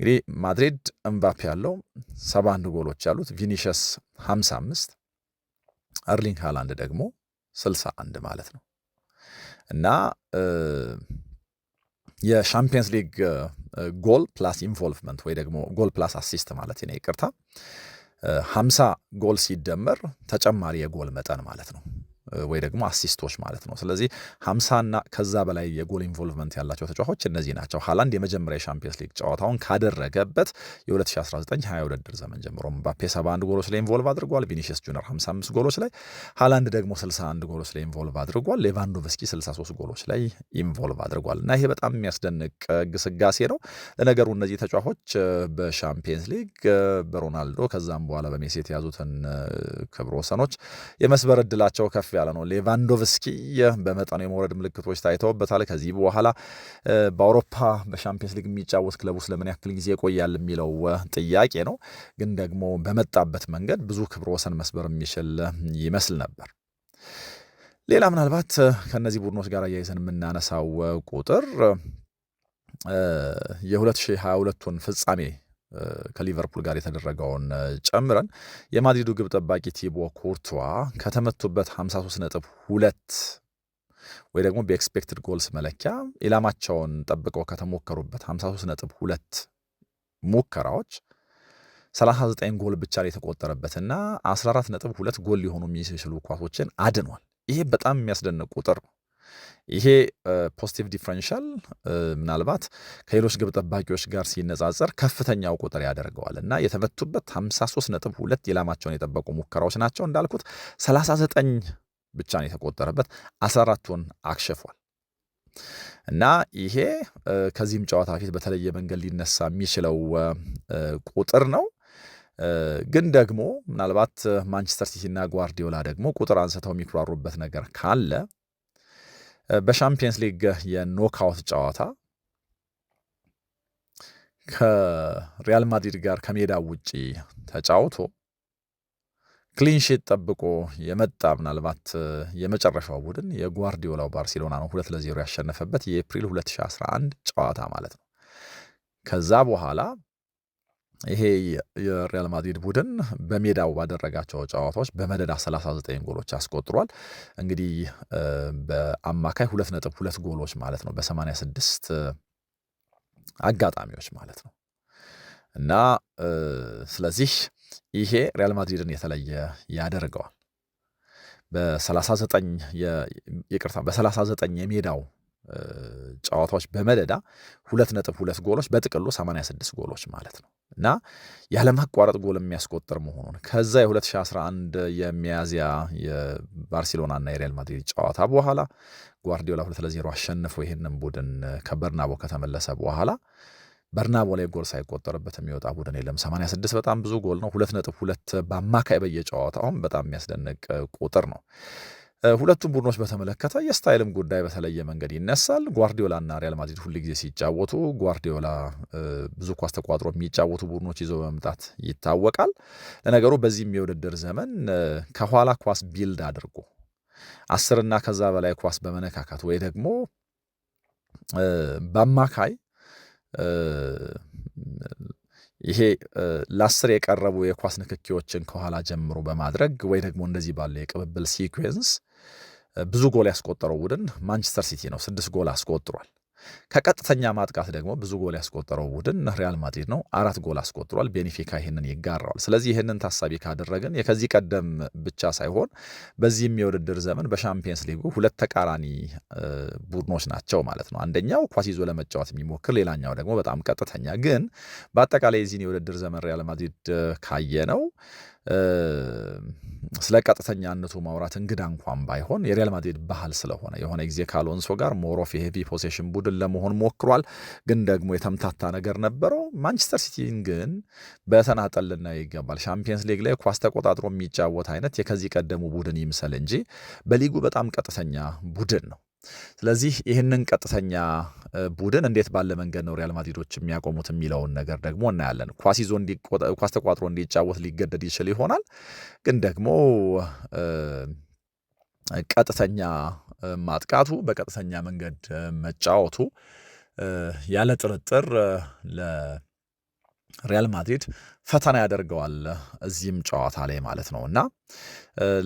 እንግዲህ ማድሪድ ምባፔ ያለው 71 ጎሎች ያሉት፣ ቪኒሺየስ 55፣ ኤርሊንግ ሃላንድ ደግሞ 61 ማለት ነው እና የሻምፒየንስ ሊግ ጎል ፕላስ ኢንቮልቭመንት ወይ ደግሞ ጎል ፕላስ አሲስት ማለት ነው፣ ይቅርታ 50 ጎል ሲደመር ተጨማሪ የጎል መጠን ማለት ነው ወይ ደግሞ አሲስቶች ማለት ነው። ስለዚህ 50 እና ከዛ በላይ የጎል ኢንቮልቭመንት ያላቸው ተጫዋቾች እነዚህ ናቸው። ሃላንድ የመጀመሪያ የሻምፒየንስ ሊግ ጨዋታውን ካደረገበት የ2019-20 ውድድር ዘመን ጀምሮ ምባፔ 71 ጎሎች ላይ ኢንቮልቭ አድርጓል። ቪኒሺየስ ጁኒየር 55 ጎሎች ላይ፣ ሃላንድ ደግሞ 61 ጎሎች ላይ ኢንቮልቭ አድርጓል። ሌቫንዶቭስኪ 63 ጎሎች ላይ ኢንቮልቭ አድርጓል እና ይሄ በጣም የሚያስደንቅ ግስጋሴ ነው። ለነገሩ እነዚህ ተጫዋቾች በሻምፒየንስ ሊግ በሮናልዶ ከዛም በኋላ በሜሲ የተያዙትን ክብረ ወሰኖች የመስበር እድላቸው ከፍ ያለ ነው። ሌቫንዶቭስኪ በመጠኑ የመውረድ ምልክቶች ታይተውበታል። ከዚህ በኋላ በአውሮፓ በሻምፒየንስ ሊግ የሚጫወት ክለብ ውስጥ ለምን ያክል ጊዜ ይቆያል የሚለው ጥያቄ ነው። ግን ደግሞ በመጣበት መንገድ ብዙ ክብረ ወሰን መስበር የሚችል ይመስል ነበር። ሌላ ምናልባት ከነዚህ ቡድኖች ጋር አያይዘን የምናነሳው ቁጥር የ2022ቱን ፍጻሜ ከሊቨርፑል ጋር የተደረገውን ጨምረን የማድሪዱ ግብ ጠባቂ ቲቦ ኩርቱዋ ከተመቱበት 53.2 ወይ ደግሞ በኤክስፔክትድ ጎልስ መለኪያ ኢላማቸውን ጠብቀው ከተሞከሩበት 53.2 ሙከራዎች 39 ጎል ብቻ ላይ የተቆጠረበትና 14.2 ጎል ሊሆኑ የሚችሉ ኳሶችን አድኗል። ይሄ በጣም የሚያስደንቅ ቁጥር ነው። ይሄ ፖዚቲቭ ዲፍረንሻል ምናልባት ከሌሎች ግብ ጠባቂዎች ጋር ሲነጻጸር ከፍተኛው ቁጥር ያደርገዋል እና የተመቱበት 53.2 ኢላማቸውን የጠበቁ ሙከራዎች ናቸው። እንዳልኩት 39 ብቻ ነው የተቆጠረበት፣ 14ቱን አክሽፏል እና ይሄ ከዚህም ጨዋታ ፊት በተለየ መንገድ ሊነሳ የሚችለው ቁጥር ነው። ግን ደግሞ ምናልባት ማንቸስተር ሲቲ እና ጓርዲዮላ ደግሞ ቁጥር አንስተው የሚኩራሩበት ነገር ካለ በሻምፒየንስ ሊግ የኖካውት ጨዋታ ከሪያል ማድሪድ ጋር ከሜዳው ውጪ ተጫውቶ ክሊንሺት ጠብቆ የመጣ ምናልባት የመጨረሻው ቡድን የጓርዲዮላው ባርሴሎና ነው 2-0 ያሸነፈበት የኤፕሪል 2011 ጨዋታ ማለት ነው። ከዛ በኋላ ይሄ የሪያል ማድሪድ ቡድን በሜዳው ባደረጋቸው ጨዋታዎች በመደዳ 39 ጎሎች አስቆጥሯል። እንግዲህ በአማካይ 2.2 ጎሎች ማለት ነው በ86 አጋጣሚዎች ማለት ነው እና ስለዚህ ይሄ ሪያል ማድሪድን የተለየ ያደርገዋል። በ39 የሜዳው ጨዋታዎች በመደዳ 2.2 ጎሎች በጥቅሉ 86 ጎሎች ማለት ነው እና ያለማቋረጥ ጎል የሚያስቆጥር መሆኑን ከዛ የ2011 የሚያዝያ የባርሴሎና እና የሪያል ማድሪድ ጨዋታ በኋላ ጓርዲዮላ 2-0 አሸንፈው ይህንን ቡድን ከበርናቦ ከተመለሰ በኋላ በርናቦ ላይ ጎል ሳይቆጠርበት የሚወጣ ቡድን የለም። 86 በጣም ብዙ ጎል ነው። 2.2 በአማካይ በየጨዋታውም በጣም የሚያስደንቅ ቁጥር ነው። ሁለቱም ቡድኖች በተመለከተ የስታይልም ጉዳይ በተለየ መንገድ ይነሳል። ጓርዲዮላ እና ሪያል ማድሪድ ሁል ጊዜ ሲጫወቱ ጓርዲዮላ ብዙ ኳስ ተቋጥሮ የሚጫወቱ ቡድኖች ይዞ በመምጣት ይታወቃል። ለነገሩ በዚህም የውድድር ዘመን ከኋላ ኳስ ቢልድ አድርጎ 10 እና ከዛ በላይ ኳስ በመነካካት ወይ ደግሞ በአማካይ ይሄ ለ10 የቀረቡ የኳስ ንክኪዎችን ከኋላ ጀምሮ በማድረግ ወይ ደግሞ እንደዚህ ባለ የቅብብል ሲኩዌንስ ብዙ ጎል ያስቆጠረው ቡድን ማንቸስተር ሲቲ ነው። 6 ጎል አስቆጥሯል። ከቀጥተኛ ማጥቃት ደግሞ ብዙ ጎል ያስቆጠረው ቡድን ሪያል ማድሪድ ነው። 4 ጎል አስቆጥሯል። ቤኒፊካ ይህንን ይጋራዋል። ስለዚህ ይህንን ታሳቢ ካደረግን የከዚህ ቀደም ብቻ ሳይሆን በዚህም የውድድር ዘመን በሻምፒየንስ ሊጉ ሁለት ተቃራኒ ቡድኖች ናቸው ማለት ነው። አንደኛው ኳስ ይዞ ለመጫወት የሚሞክር፣ ሌላኛው ደግሞ በጣም ቀጥተኛ። ግን በአጠቃላይ የዚህን የውድድር ዘመን ሪያል ማድሪድ ካየነው ስለ ቀጥተኛነቱ ማውራት እንግዳ እንኳን ባይሆን የሪያል ማድሪድ ባህል ስለሆነ የሆነ ጊዜ ከአሎንሶ ጋር ሞሮፍ የሄቪ ፖሴሽን ቡድን ለመሆን ሞክሯል። ግን ደግሞ የተምታታ ነገር ነበረው። ማንቸስተር ሲቲን ግን በተናጠል ልናየው ይገባል። ሻምፒየንስ ሊግ ላይ ኳስ ተቆጣጥሮ የሚጫወት አይነት የከዚህ ቀደሙ ቡድን ይምሰል እንጂ በሊጉ በጣም ቀጥተኛ ቡድን ነው። ስለዚህ ይህንን ቀጥተኛ ቡድን እንዴት ባለ መንገድ ነው ሪያል ማድሪዶች የሚያቆሙት የሚለውን ነገር ደግሞ እናያለን። ኳስ ተቋጥሮ እንዲጫወት ሊገደድ ይችል ይሆናል። ግን ደግሞ ቀጥተኛ ማጥቃቱ፣ በቀጥተኛ መንገድ መጫወቱ ያለ ጥርጥር ሪያል ማድሪድ ፈተና ያደርገዋል እዚህም ጨዋታ ላይ ማለት ነው። እና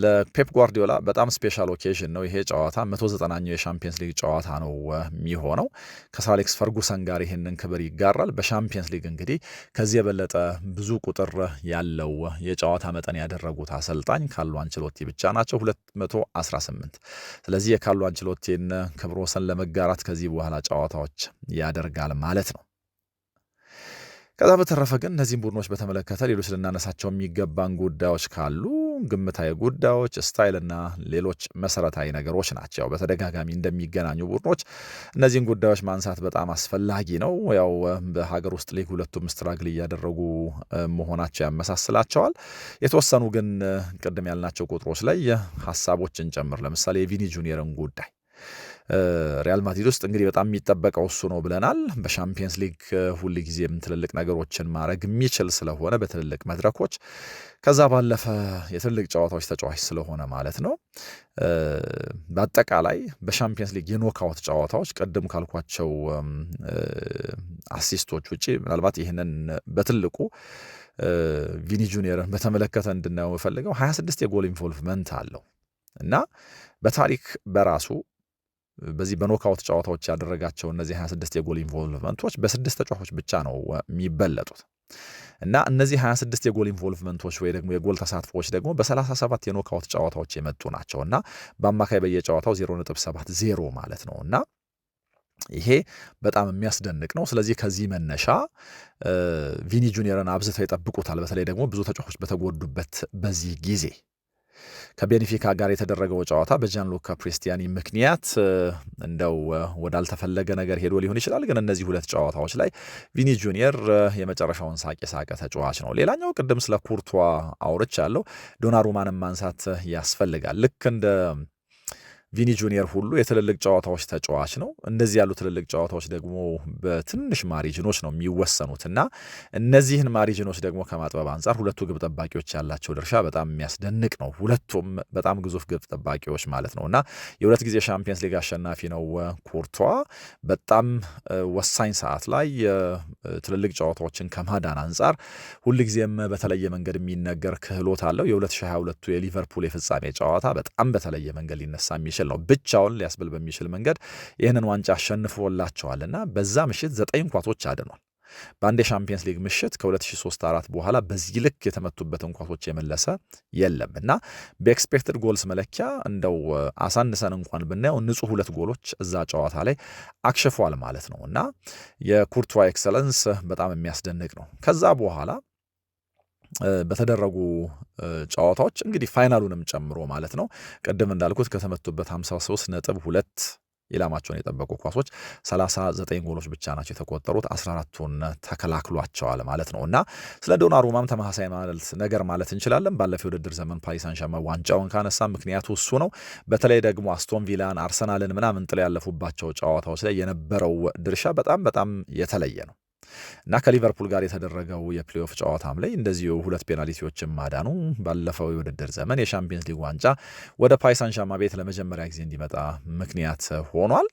ለፔፕ ጓርዲዮላ በጣም ስፔሻል ኦኬዥን ነው ይሄ ጨዋታ። 190ኛው የሻምፒየንስ ሊግ ጨዋታ ነው የሚሆነው። ከሰር አሌክስ ፈርጉሰን ጋር ይህንን ክብር ይጋራል። በሻምፒየንስ ሊግ እንግዲህ ከዚህ የበለጠ ብዙ ቁጥር ያለው የጨዋታ መጠን ያደረጉት አሰልጣኝ ካርሎ አንቸሎቲ ብቻ ናቸው፣ 218። ስለዚህ የካርሎ አንቸሎቲን ክብረ ወሰን ለመጋራት ከዚህ በኋላ ጨዋታዎች ያደርጋል ማለት ነው። ከዛ በተረፈ ግን እነዚህም ቡድኖች በተመለከተ ሌሎች ልናነሳቸው የሚገባን ጉዳዮች ካሉ ግምታዊ ጉዳዮች፣ ስታይልና ሌሎች መሰረታዊ ነገሮች ናቸው። በተደጋጋሚ እንደሚገናኙ ቡድኖች እነዚህን ጉዳዮች ማንሳት በጣም አስፈላጊ ነው። ያው በሀገር ውስጥ ሊግ ሁለቱም ስትራግል እያደረጉ መሆናቸው ያመሳስላቸዋል። የተወሰኑ ግን ቅድም ያልናቸው ቁጥሮች ላይ ሀሳቦችን ጨምር። ለምሳሌ የቪኒ ጁኒየርን ጉዳይ ሪያል ማድሪድ ውስጥ እንግዲህ በጣም የሚጠበቀው እሱ ነው ብለናል። በሻምፒየንስ ሊግ ሁል ጊዜም ትልልቅ ነገሮችን ማድረግ የሚችል ስለሆነ በትልልቅ መድረኮች፣ ከዛ ባለፈ የትልልቅ ጨዋታዎች ተጫዋች ስለሆነ ማለት ነው። በአጠቃላይ በሻምፒየንስ ሊግ የኖካውት ጨዋታዎች ቅድም ካልኳቸው አሲስቶች ውጪ ምናልባት ይህንን በትልቁ ቪኒ ጁኒየርን በተመለከተ እንድናየው የምፈልገው 26 የጎል ኢንቮልቭመንት አለው እና በታሪክ በራሱ በዚህ በኖካውት ጨዋታዎች ያደረጋቸው እነዚህ 26 የጎል ኢንቮልቭመንቶች በ6 ተጫዋቾች ብቻ ነው የሚበለጡት እና እነዚህ 26 የጎል ኢንቮልቭመንቶች ወይ ደግሞ የጎል ተሳትፎዎች ደግሞ በ37 የኖካውት ጨዋታዎች የመጡ ናቸው እና በአማካይ በየጨዋታው 0.70 ማለት ነው እና ይሄ በጣም የሚያስደንቅ ነው። ስለዚህ ከዚህ መነሻ ቪኒ ጁኒየርን አብዝተው ይጠብቁታል። በተለይ ደግሞ ብዙ ተጫዋቾች በተጎዱበት በዚህ ጊዜ ከቤኒፊካ ጋር የተደረገው ጨዋታ በጃንሉካ ፕሬስቲያኒ ምክንያት እንደው ወዳልተፈለገ ነገር ሄዶ ሊሆን ይችላል። ግን እነዚህ ሁለት ጨዋታዎች ላይ ቪኒ ጁኒየር የመጨረሻውን ሳቅ የሳቀ ተጫዋች ነው። ሌላኛው ቅድም ስለ ኩርቷ አውርቻለሁ። ዶናሩማንም ማንሳት ያስፈልጋል። ልክ እንደ ቪኒ ጁኒየር ሁሉ የትልልቅ ጨዋታዎች ተጫዋች ነው። እንደዚህ ያሉ ትልልቅ ጨዋታዎች ደግሞ በትንሽ ማሪጅኖች ነው የሚወሰኑት እና እነዚህን ማሪጅኖች ደግሞ ከማጥበብ አንጻር ሁለቱ ግብ ጠባቂዎች ያላቸው ድርሻ በጣም የሚያስደንቅ ነው። ሁለቱም በጣም ግዙፍ ግብ ጠባቂዎች ማለት ነው እና የሁለት ጊዜ ሻምፒየንስ ሊግ አሸናፊ ነው ኩርቷ። በጣም ወሳኝ ሰዓት ላይ ትልልቅ ጨዋታዎችን ከማዳን አንጻር ሁልጊዜም በተለየ መንገድ የሚነገር ክህሎት አለው። የ2022 የሊቨርፑል የፍጻሜ ጨዋታ በጣም በተለየ መንገድ ሊነሳ የሚችል ነው። ብቻውን ሊያስብል በሚችል መንገድ ይህንን ዋንጫ አሸንፎላቸዋልና በዛ ምሽት 9 ኳሶች አድኗል። በአንድ የሻምፒየንስ ሊግ ምሽት ከ2003-4 በኋላ በዚህ ልክ የተመቱበትን ኳሶች የመለሰ የለም እና በኤክስፔክትድ ጎልስ መለኪያ እንደው አሳንሰን እንኳን ብናየው ንጹህ 2 ጎሎች እዛ ጨዋታ ላይ አክሽፏል ማለት ነው እና የኩርቷ ኤክሰለንስ በጣም የሚያስደንቅ ነው። ከዛ በኋላ በተደረጉ ጨዋታዎች እንግዲህ ፋይናሉንም ጨምሮ ማለት ነው ቅድም እንዳልኩት ከተመቱበት 53.2 ኢላማቸውን የጠበቁ ኳሶች 39 ጎሎች ብቻ ናቸው የተቆጠሩት። 14ቱን ተከላክሏቸዋል ማለት ነው እና ስለ ዶናሩማም ተመሳሳይ ነገር ማለት እንችላለን። ባለፈው የውድድር ዘመን ፓሪስ ሳን ዠርመን ዋንጫውን ካነሳ ምክንያቱ እሱ ነው። በተለይ ደግሞ አስቶን ቪላን፣ አርሰናልን ምናምን ጥለው ያለፉባቸው ጨዋታዎች ላይ የነበረው ድርሻ በጣም የተለየ ነው እና ከሊቨርፑል ጋር የተደረገው የፕሌኦፍ ጨዋታም ላይ እንደዚሁ 2 ፔናልቲዎችን ማዳኑ ባለፈው የውድድር ዘመን የሻምፒየንስ ሊግ ዋንጫ ወደ ፓሪስ ሳን ዠርመን ቤት ለመጀመሪያ ጊዜ እንዲመጣ ምክንያት ሆኗል።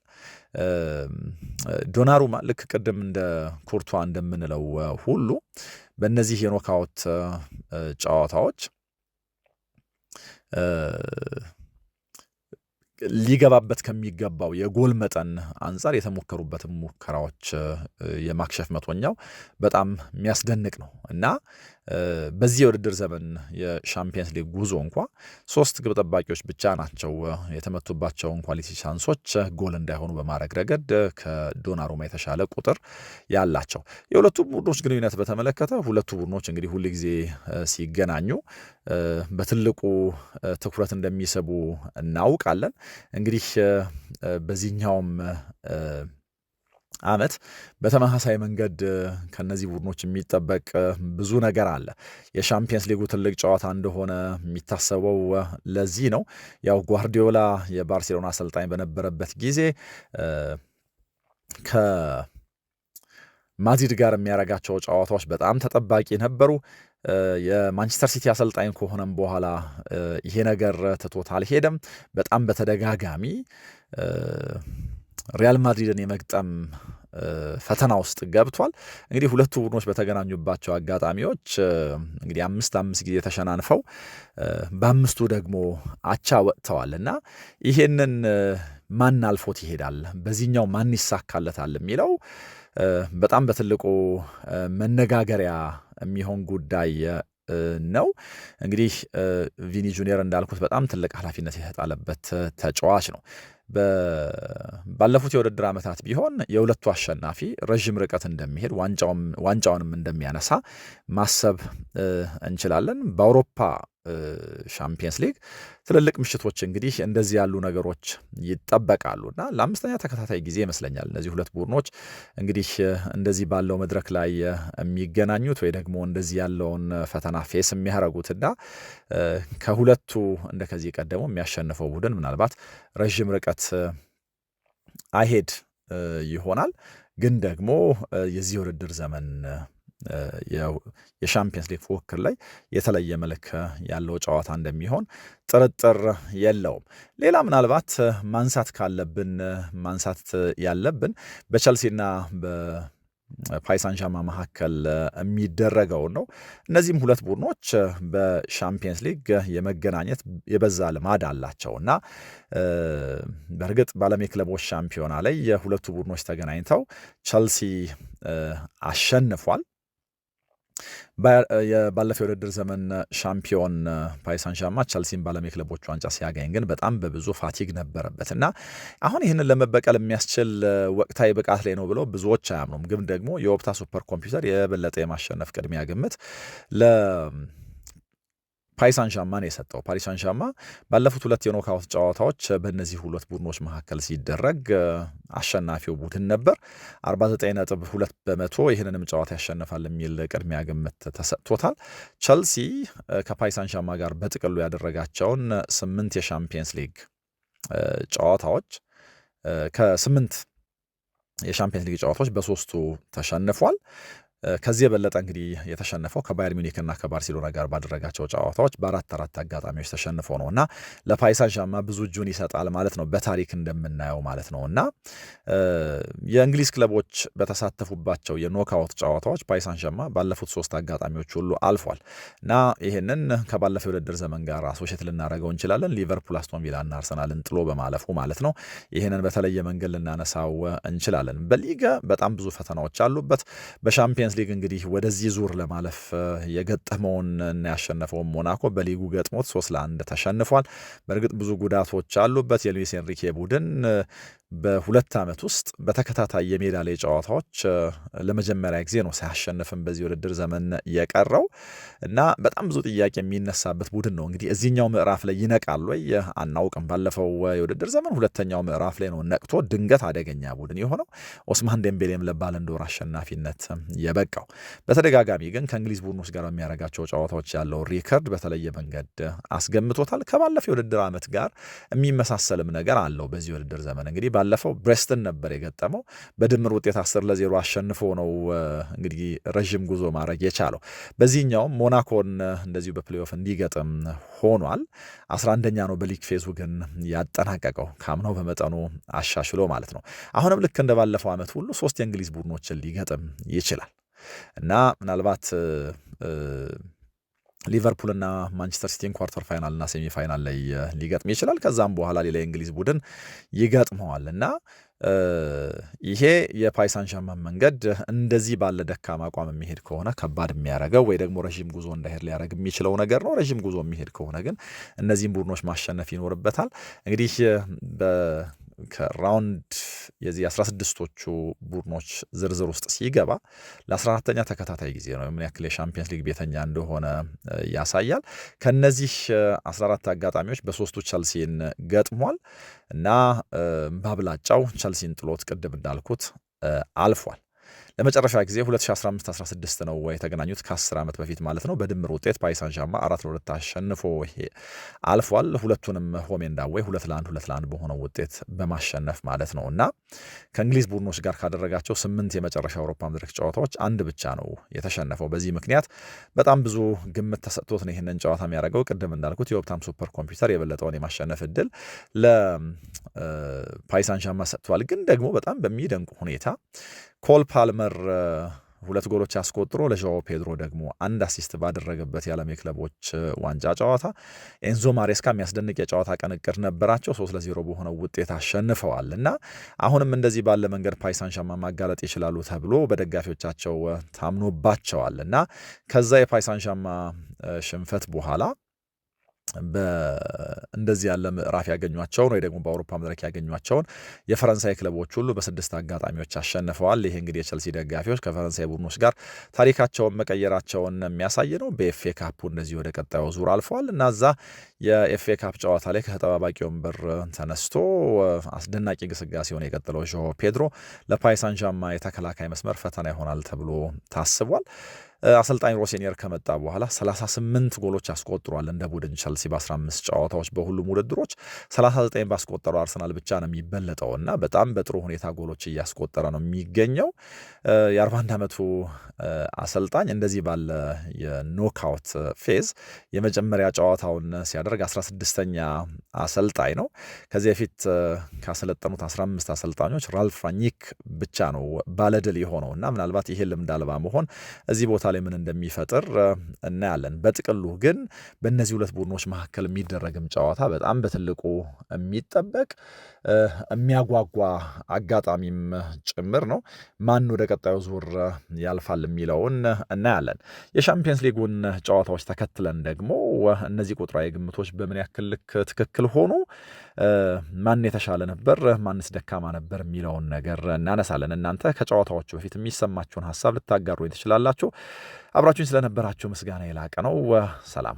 ዶናሩማ ልክ ቅድም እንደ ኩርቷ እንደምንለው ሁሉ በእነዚህ የኖካውት ጨዋታዎች ሊገባበት ከሚገባው የጎል መጠን አንጻር የተሞከሩበትን ሙከራዎች የማክሸፍ መቶኛው በጣም የሚያስደንቅ ነው እና በዚህ የውድድር ዘመን የሻምፒየንስ ሊግ ጉዞ እንኳ 3 ግብ ጠባቂዎች ብቻ ናቸው የተመቱባቸውን ኳሊቲ ቻንሶች ጎል እንዳይሆኑ በማድረግ ረገድ ከዶናሩማ የተሻለ ቁጥር ያላቸው። የሁለቱ ቡድኖች ግንኙነት በተመለከተ ሁለቱ ቡድኖች እንግዲህ ሁል ጊዜ ሲገናኙ በትልቁ ትኩረት እንደሚስቡ እናውቃለን። እንግዲህ በዚህኛውም ዓመት በተመሳሳይ መንገድ ከነዚህ ቡድኖች የሚጠበቅ ብዙ ነገር አለ። የሻምፒየንስ ሊጉ ትልቅ ጨዋታ እንደሆነ የሚታሰበው ለዚህ ነው። ያው ጓርዲዮላ የባርሴሎና አሰልጣኝ በነበረበት ጊዜ ከማድሪድ ጋር የሚያደርጋቸው ጨዋታዎች በጣም ተጠባቂ ነበሩ። የማንቸስተር ሲቲ አሰልጣኝ ከሆነም በኋላ ይሄ ነገር ትቶት አልሄደም። በጣም በተደጋጋሚ ሪያል ማድሪድን የመግጠም ፈተና ውስጥ ገብቷል። እንግዲህ ሁለቱ ቡድኖች በተገናኙባቸው አጋጣሚዎች እንግዲህ 5-5 ጊዜ ተሸናንፈው በአምስቱ ደግሞ አቻ ወጥተዋል እና ይሄንን ማን አልፎት ይሄዳል፣ በዚህኛው ማን ይሳካለታል የሚለው በጣም በትልቁ መነጋገሪያ የሚሆን ጉዳይ ነው። እንግዲህ ቪኒ ጁኒየር እንዳልኩት በጣም ትልቅ ኃላፊነት የተጣለበት ተጫዋች ነው። ባለፉት የውድድር ዓመታት ቢሆን የሁለቱ አሸናፊ ረዥም ርቀት እንደሚሄድ ዋንጫውንም እንደሚያነሳ ማሰብ እንችላለን። በአውሮፓ ሻምፒየንስ ሊግ ትልልቅ ምሽቶች እንግዲህ እንደዚህ ያሉ ነገሮች ይጠበቃሉ እና ለአምስተኛ ተከታታይ ጊዜ ይመስለኛል እነዚህ ሁለት ቡድኖች እንግዲህ እንደዚህ ባለው መድረክ ላይ የሚገናኙት ወይ ደግሞ እንደዚህ ያለውን ፈተና ፌስ የሚያደርጉትና ከሁለቱ እንደከዚህ ቀደሙ የሚያሸንፈው ቡድን ምናልባት ረዥም ርቀት አይሄድ ይሆናል። ግን ደግሞ የዚህ ውድድር ዘመን የሻምፒየንስ ሊግ ፉክክር ላይ የተለየ መልክ ያለው ጨዋታ እንደሚሆን ጥርጥር የለውም። ሌላ ምናልባት ማንሳት ያለብን በቸልሲና በፓሪስ ሳን ዠርማን መካከል የሚደረገው ነው። እነዚህም ሁለት ቡድኖች በሻምፒየንስ ሊግ የመገናኘት የበዛ ልማድ አላቸው እና በእርግጥ በዓለም የክለቦች ሻምፒዮና ላይ የሁለቱ ቡድኖች ተገናኝተው ቸልሲ አሸንፏል። ባለፈው የውድድር ዘመን ሻምፒዮን ፓሪስ ሳን ዠርማን ቸልሲን በዓለም የክለቦች ዋንጫ ሲያገኝ ግን በጣም በብዙ ፋቲግ ነበረበት እና አሁን ይህንን ለመበቀል የሚያስችል ወቅታዊ ብቃት ላይ ነው ብለው ብዙዎች አያምኑም። ግን ደግሞ የኦፕታ ሱፐር ኮምፒውተር የበለጠ የማሸነፍ ቅድሚያ ግምት ፓሪስ ሳን ዠርማን የሰጠው። ፓሪስ ሳን ዠርማን ባለፉት ሁለት የኖካውት ጨዋታዎች በእነዚህ ሁለት ቡድኖች መካከል ሲደረግ አሸናፊው ቡድን ነበር። 49.2% ይህንንም ጨዋታ ያሸንፋል የሚል ቅድሚያ ግምት ተሰጥቶታል። ቸልሲ ከፓሪስ ሳን ዠርማን ጋር በጥቅሉ ያደረጋቸውን 8 የሻምፒየንስ ሊግ ጨዋታዎች ከ8 የሻምፒየንስ ሊግ ጨዋታዎች በ3ቱ ተሸንፏል። ከዚህ የበለጠ እንግዲህ የተሸነፈው ከባየር ሚኒክ እና ከባርሴሎና ጋር ባደረጋቸው ጨዋታዎች በ4 አጋጣሚዎች ተሸንፎ ነው እና ለፓሪስ ሳን ዠርማን ብዙ እጁን ይሰጣል ማለት ነው፣ በታሪክ እንደምናየው ማለት ነው። እና የእንግሊዝ ክለቦች በተሳተፉባቸው የኖክአውት ጨዋታዎች ፓሪስ ሳን ዠርማን ባለፉት 3 አጋጣሚዎች ሁሉ አልፏል እና ይህንን ከባለፈው የውድድር ዘመን ጋር አሶሼት ልናደርገው እንችላለን። ሊቨርፑል፣ አስቶን ቪላ እና አርሰናልን ጥሎ በማለፉ ማለት ነው። ይህንን በተለየ መንገድ ልናነሳው እንችላለን። በሊግ በጣም ብዙ ፈተናዎች አሉበት። በሻምፒየንስ ሊግ እንግዲህ ወደዚህ ዙር ለማለፍ የገጠመውን እና ያሸነፈውን ሞናኮ በሊጉ ገጥሞት 3-1 ተሸንፏል። በእርግጥ ብዙ ጉዳቶች አሉበት። የሉዊስ ኤንሪኬ ቡድን በ2 ዓመት ውስጥ በተከታታይ የሜዳ ላይ ጨዋታዎች ለመጀመሪያ ጊዜ ነው ሳያሸንፍም በዚህ ውድድር ዘመን የቀረው እና በጣም ብዙ ጥያቄ የሚነሳበት ቡድን ነው። እንግዲህ እዚህኛው ምዕራፍ ላይ ይነቃል ወይ አናውቅም። ባለፈው የውድድር ዘመን ሁለተኛው ምዕራፍ ላይ ነው ነቅቶ ድንገት አደገኛ ቡድን የሆነው ኦስማን ዴምቤሌም ለባለንዶር አሸናፊነት የበቃው። በተደጋጋሚ ግን ከእንግሊዝ ቡድኖች ጋር የሚያደርጋቸው ጨዋታዎች ያለው ሪከርድ በተለየ መንገድ አስገምቶታል። ከባለፈው የውድድር ዓመት ጋር የሚመሳሰልም ነገር አለው። በዚህ ውድድር ዘመን እንግዲህ ባለፈው ብሬስትን ነበር የገጠመው። በድምር ውጤት 10-0 አሸንፎ ነው እንግዲህ ረዥም ጉዞ ማድረግ የቻለው። በዚህኛውም ሞናኮን እንደዚሁ በፕሌይኦፍ እንዲገጥም ሆኗል። 11ኛ ነው በሊግ ፌዙ ግን ያጠናቀቀው ካምናው በመጠኑ አሻሽሎ ማለት ነው። አሁንም ልክ እንደ ባለፈው ዓመት ሁሉ 3 የእንግሊዝ ቡድኖችን ሊገጥም ይችላል እና ምናልባት ሊቨርፑልና ማንቸስተር ሲቲን ኳርተር ፋይናል እና ሴሚ ፋይናል ላይ ሊገጥም ይችላል። ከዛም በኋላ ሌላ የእንግሊዝ ቡድን ይገጥመዋል እና ይሄ የፓሪስ ሳን ዠርማን መንገድ እንደዚህ ባለ ደካማ አቋም የሚሄድ ከሆነ ከባድ የሚያደርገው ወይ ደግሞ ረዥም ጉዞ እንዳይሄድ ሊያደርግ የሚችለው ነገር ነው። ረዥም ጉዞ የሚሄድ ከሆነ ግን እነዚህም ቡድኖች ማሸነፍ ይኖርበታል። እንግዲህ ከራውንድ የዚህ 16ቶቹ ቡድኖች ዝርዝር ውስጥ ሲገባ ለ14ተኛ ተከታታይ ጊዜ ነው ምን ያክል የሻምፒየንስ ሊግ ቤተኛ እንደሆነ ያሳያል። ከነዚህ 14 አጋጣሚዎች በ3ቱ ቸልሲን ገጥሟል እና በአብላጫው ቸልሲን ጥሎት ቅድም እንዳልኩት አልፏል። ለመጨረሻ ጊዜ 2015-16 ነው የተገናኙት ከ10 ዓመት በፊት ማለት ነው። በድምር ውጤት ፓሪስ ሳን ዠርማን 4-2 አሸንፎ አልፏል። ሁለቱንም ሆም ኤንድ አዌይ 2-1 በሆነው ውጤት በማሸነፍ ማለት ነው እና ከእንግሊዝ ቡድኖች ጋር ካደረጋቸው 8 የመጨረሻ አውሮፓ መድረክ ጨዋታዎች አንድ ብቻ ነው የተሸነፈው። በዚህ ምክንያት በጣም ብዙ ግምት ተሰጥቶት ነው ይህንን ጨዋታ የሚያደርገው። ቅድም እንዳልኩት የኦፕታም ሱፐር ኮምፒውተር የበለጠውን የማሸነፍ እድል ለፓሪስ ሳን ዠርማን ሰጥቷል። ግን ደግሞ በጣም በሚደንቁ ሁኔታ ኮል ፓልመር 2 ጎሎች አስቆጥሮ ለዣኦ ፔድሮ ደግሞ 1 አሲስት ባደረገበት የዓለም የክለቦች ዋንጫ ጨዋታ ኤንዞ ማሬስካ የሚያስደንቅ የጨዋታ ቅንቅር ነበራቸው። 3-0 በሆነው ውጤት አሸንፈዋል እና አሁንም እንደዚህ ባለ መንገድ ፓሪስ ሳን ዠርማን ማጋለጥ ይችላሉ ተብሎ በደጋፊዎቻቸው ታምኖባቸዋል እና ከዛ የፓሪስ ሳን ዠርማን ሽንፈት በኋላ እንደዚህ ያለ ምዕራፍ ያገኟቸውን ወይ ደግሞ በአውሮፓ መድረክ ያገኟቸውን የፈረንሳይ ክለቦች ሁሉ በ6 አጋጣሚዎች አሸንፈዋል። ይሄ እንግዲህ የቸልሲ ደጋፊዎች ከፈረንሳይ ቡድኖች ጋር ታሪካቸውን መቀየራቸውን የሚያሳይ ነው። በኤፍኤ ካፑ እንደዚህ ወደ ቀጣዩ ዙር አልፈዋል እና እዛ የኤፍኤ ካፕ ጨዋታ ላይ ከተጠባባቂ ወንበር ተነስቶ አስደናቂ ግስጋሴውን የቀጠለው ዣኦ ፔድሮ ለፓሪስ ሳን ዠርማን የተከላካይ መስመር ፈተና ይሆናል ተብሎ ታስቧል። አሰልጣኝ ሮሴኒየር ከመጣ በኋላ 38 ጎሎች አስቆጥሯል እንደ ቡድን ቸልሲ በ15 ጨዋታዎች በሁሉም ውድድሮች 39 ባስቆጠረው አርሰናል ብቻ ነው የሚበለጠው እና በጣም በጥሩ ሁኔታ ጎሎች እያስቆጠረ ነው የሚገኘው። የ41 ዓመቱ አሰልጣኝ እንደዚህ ባለ የኖክአውት ፌዝ የመጀመሪያ ጨዋታውን ሲያደርግ 16ኛ አሰልጣኝ ነው። ከዚህ በፊት ካሰለጠኑት 15 አሰልጣኞች ራልፍ ራኒክ ብቻ ነው ባለድል የሆነው እና ምናልባት ይሄ ልምድ አልባ መሆን እዚህ ቦታ ላይ ምን እንደሚፈጥር እናያለን። በጥቅሉ ግን በእነዚህ ሁለት ቡድኖች መካከል የሚደረግም ጨዋታ በጣም በትልቁ የሚጠበቅ የሚያጓጓ አጋጣሚም ጭምር ነው። ማን ወደ ቀጣዩ ዙር ያልፋል የሚለውን እናያለን። የሻምፒየንስ ሊጉን ጨዋታዎች ተከትለን ደግሞ እነዚህ ቁጥራዊ ግምቶች በምን ያክል ልክ ትክክል ሆኑ፣ ማን የተሻለ ነበር፣ ማንስ ደካማ ነበር የሚለውን ነገር እናነሳለን። እናንተ ከጨዋታዎቹ በፊት የሚሰማችሁን ሀሳብ ልታጋሩኝ ትችላላችሁ። አብራችሁኝ ስለነበራችሁ ምስጋና የላቀ ነው። ሰላም።